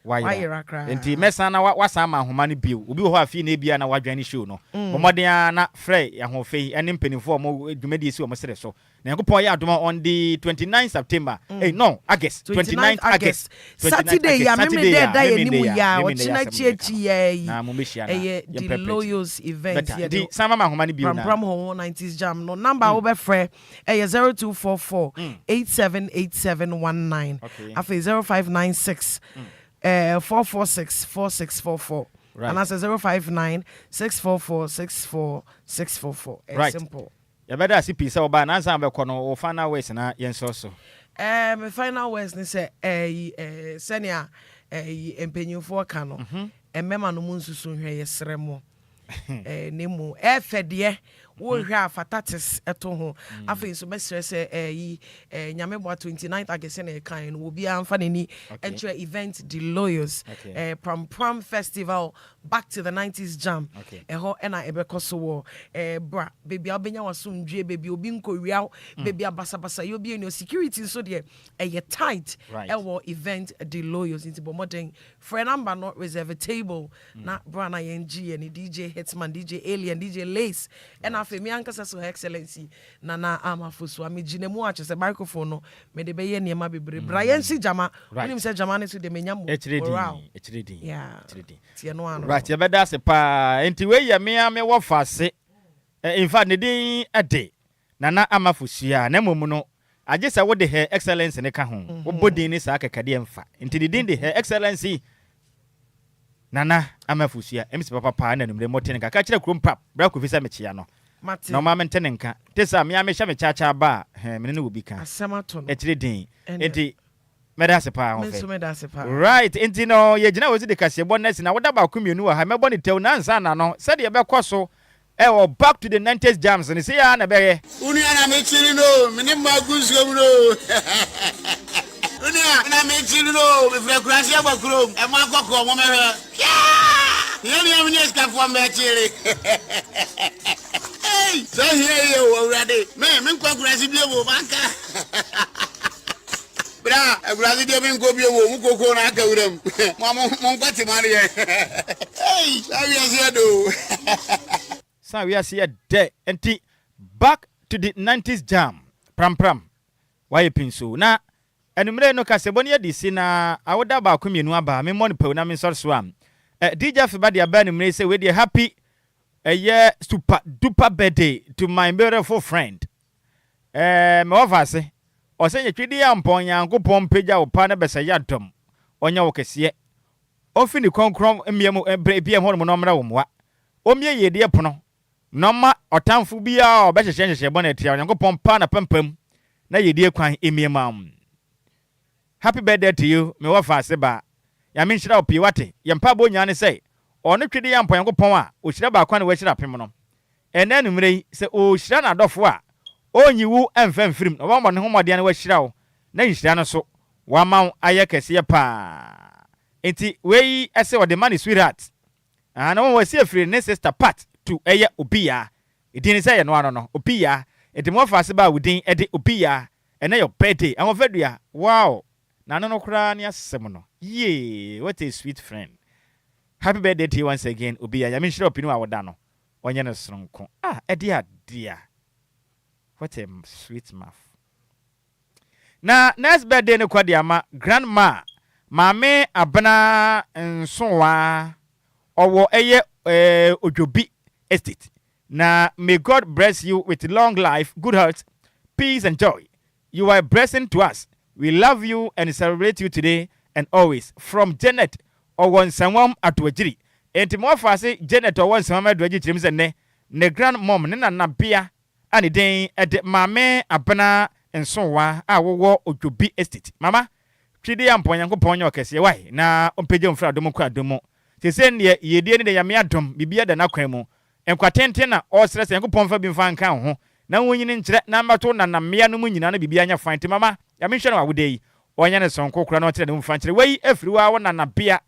wayira kra enti mesa na wasa ma ahoma no bio obi ho afi na bia na wadwan show no bomodin na frey ya ho fei ene mpenifo mo dwumadi esi o mesre so na yakopon ya adoma on the 29th September August 29th August Saturday ya me dey da ye nimu ya o china chiechi ye na mo mehia na the lawyers event ya di sama ma ahoma no bio na pram ho 90s jam no number wo be frey 0244 878719 afi 0596 4464644 and that's 059-644-64644. Right. Simple. You better see piece of ba na nsa be kono o final words na yenso so. My final words ni say senior empenyufo ka no mema no munsusu hwe yesre mo nemu efede wo hwe afatatis eto ho afi so mesre se nyame bo 29th August na kan no obi amfa nani enter event the lawyers pram festival back to the 90s jam ho na ebekoso wo bra baby obenya wasomdwe baby obi nkowia baby abasabasa yo bi no security so de tight wo event the lawyers into modern for number not reserve table na bra na yengi and DJ Hitman DJ Alien DJ Lace and afemi ankasa so excellency na amafoso amegine mu ache se microphone no me de be ye niema bebre Brian si jama unim se jama ne so de menyamo HD yeah tie no ano right ye beda se pa enti we ye me wo fase in fact ne din ade na amafoso na momu no agye se wo de her excellence ne ka ho wo bodin ni sa akakade emfa enti de din de her excellency nana amafusia emisi papa na numre moten ka kire krom pap bra ko fisa mechia no no ma mentene nka tesa me amehya me chacha ba me ne obi kan asamato no etire din enti meda se pa ho fe meda se pa right enti no ye gina wozi de kase bonus na woda ba komienu ha me boni tew na nsa na no se de be koso back to the 90s jams ni se ya na be ye unu ana mechiri no me ne magunso mu no Unia, na me chiri no, me frequency abakrom, e ma kokko mo me he. Yeah! Ye ska fo me chiri. Hey, so here you already. Me frequency bi wo banka. Bra, frequency bi me ko bi wo, mu kokko na aka wuram. Mo kwati mari ye. Hey, so we are here de enti back to the 90s jam. Pram. Why pinso na enumre no kaseboni adisi na awoda ba komienu aba me mon pe na me so am DJ Fiba de aba enumre say we dey happy super duper birthday to my beautiful friend me wafa se o se nyetwidi ya mpon yankopon peja wo pa na besa ya dom onya wo kese ofi ni konkrom emiemu bia ho no mra wo moa omie yede pono noma otamfu bia obehyehyehye bonnet ya yankopon pa na pampam na yede kwan emiemam. Happy birthday to you, me wafa seba. Ya minshira opi wate. Ya mpabo nyane say. Ono twede ya mpo yankopon a, ohyira ba kwa na wahira pem no. Ene numre se ohyira na adofo a, onyiwu emfemfirim. Na wambo ne homode na wahira wo. Na nhira no so, wama aye kese pa. Enti wei ese wo de man sweetheart. Na won wasi afiri ne sister part to eye obia. Idini say no ano no, obia. enti mo fa se ba wudin ede opia ene your birthday and ofedua wow na no kra ne asem no yeah what a sweet friend happy birthday to you once again opia ya me shire opinu awoda no onye ne sonko ede adia what a sweet mouth na next birthday ne kwadi ama grandma Mame abana nsonwa owo eye Ojobi estate. Na may God bless you with long life, good health, peace and joy. You are a blessing to us. We love you and celebrate you today and always. From Janet Owon Samwam Adjoa Agyei. Enti mo fa se Janet Owon Samwam Adjoa Agyei trim se ne grandmom ne na bia ani den ede mame abana nsonwa a wo Ojobi estate. Mama Chidi ampo Nyankopon nya okese wai na ompeje mfra dom kwa dom se ne yedie ne de yame adom bibia da na kwan mu enkwatente na osre se Nyankopon fa bi mfa nka ho na wonyine nkyere na mato na na mmea no mu nyina na bibia nya fan te mama yame hwe na wawode yi onya ne sonko kura na otere ne mfa nkyere wai afiri wa na na bia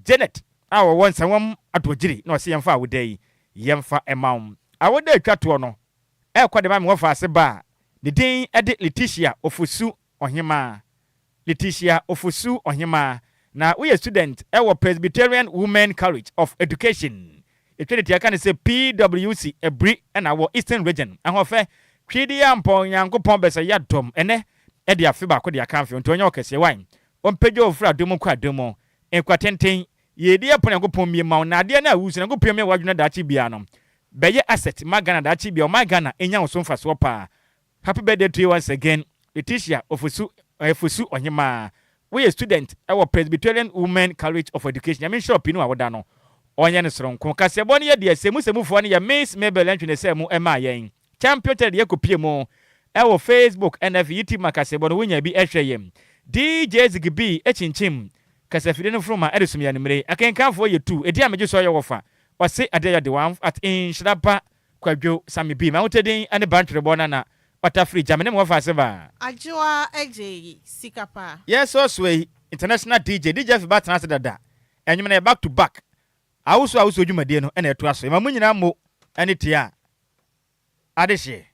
Janet awo won sanwam Adjoa Agyei na ose yemfa awode yi yemfa emam awode atwato no kwade ma me wo fa ase ba ne din ede Letitia Ofosu Ohima Letitia Ofosu Ohima na we a student ewo Presbyterian Women College of Education etwede aka ne se PWC Ebri na wo Eastern Region ahofe twidi ampo Nyankopon besa yadom ene ede afe ba ko de aka amfe nto onya okese wan ompejo ofra dom kwa dom enkwatenten yedi apon Nyankopon mie ma na ade na awusu Nyankopon mie wadwuna dachi bia no beye asset magana dachi bia o magana enya wo so mfa so pa happy birthday to you once again Letitia Ofosu Ohima. We a student our Presbyterian Women College of Education. I mean sure pinu awoda no. Onye ne soronko. Kase boni ye de semu fo ne ye Miss Mabel entwe ne se mu ema yen. Champion ted ye kopie mu. Ewo Facebook NF YouTube makase boni wonya bi ehwe yem. DJ Zigby echinchim. Kase fide no from edesum ya nimre. Akenkan fo ye 2. Edi ameje so ye wofa. Wase adeya de one at Nhyiraba Kwadwo Sammy B. Ma wotedin ane bantre bona na Free Germany mo fa se ba Adjoa Agyei Sikapa. Yes, also international DJ fi ba transit dada. Enyum na back to back. Awuso dwumade no na eto aso. Ma munyina mo ane tia. Adehye.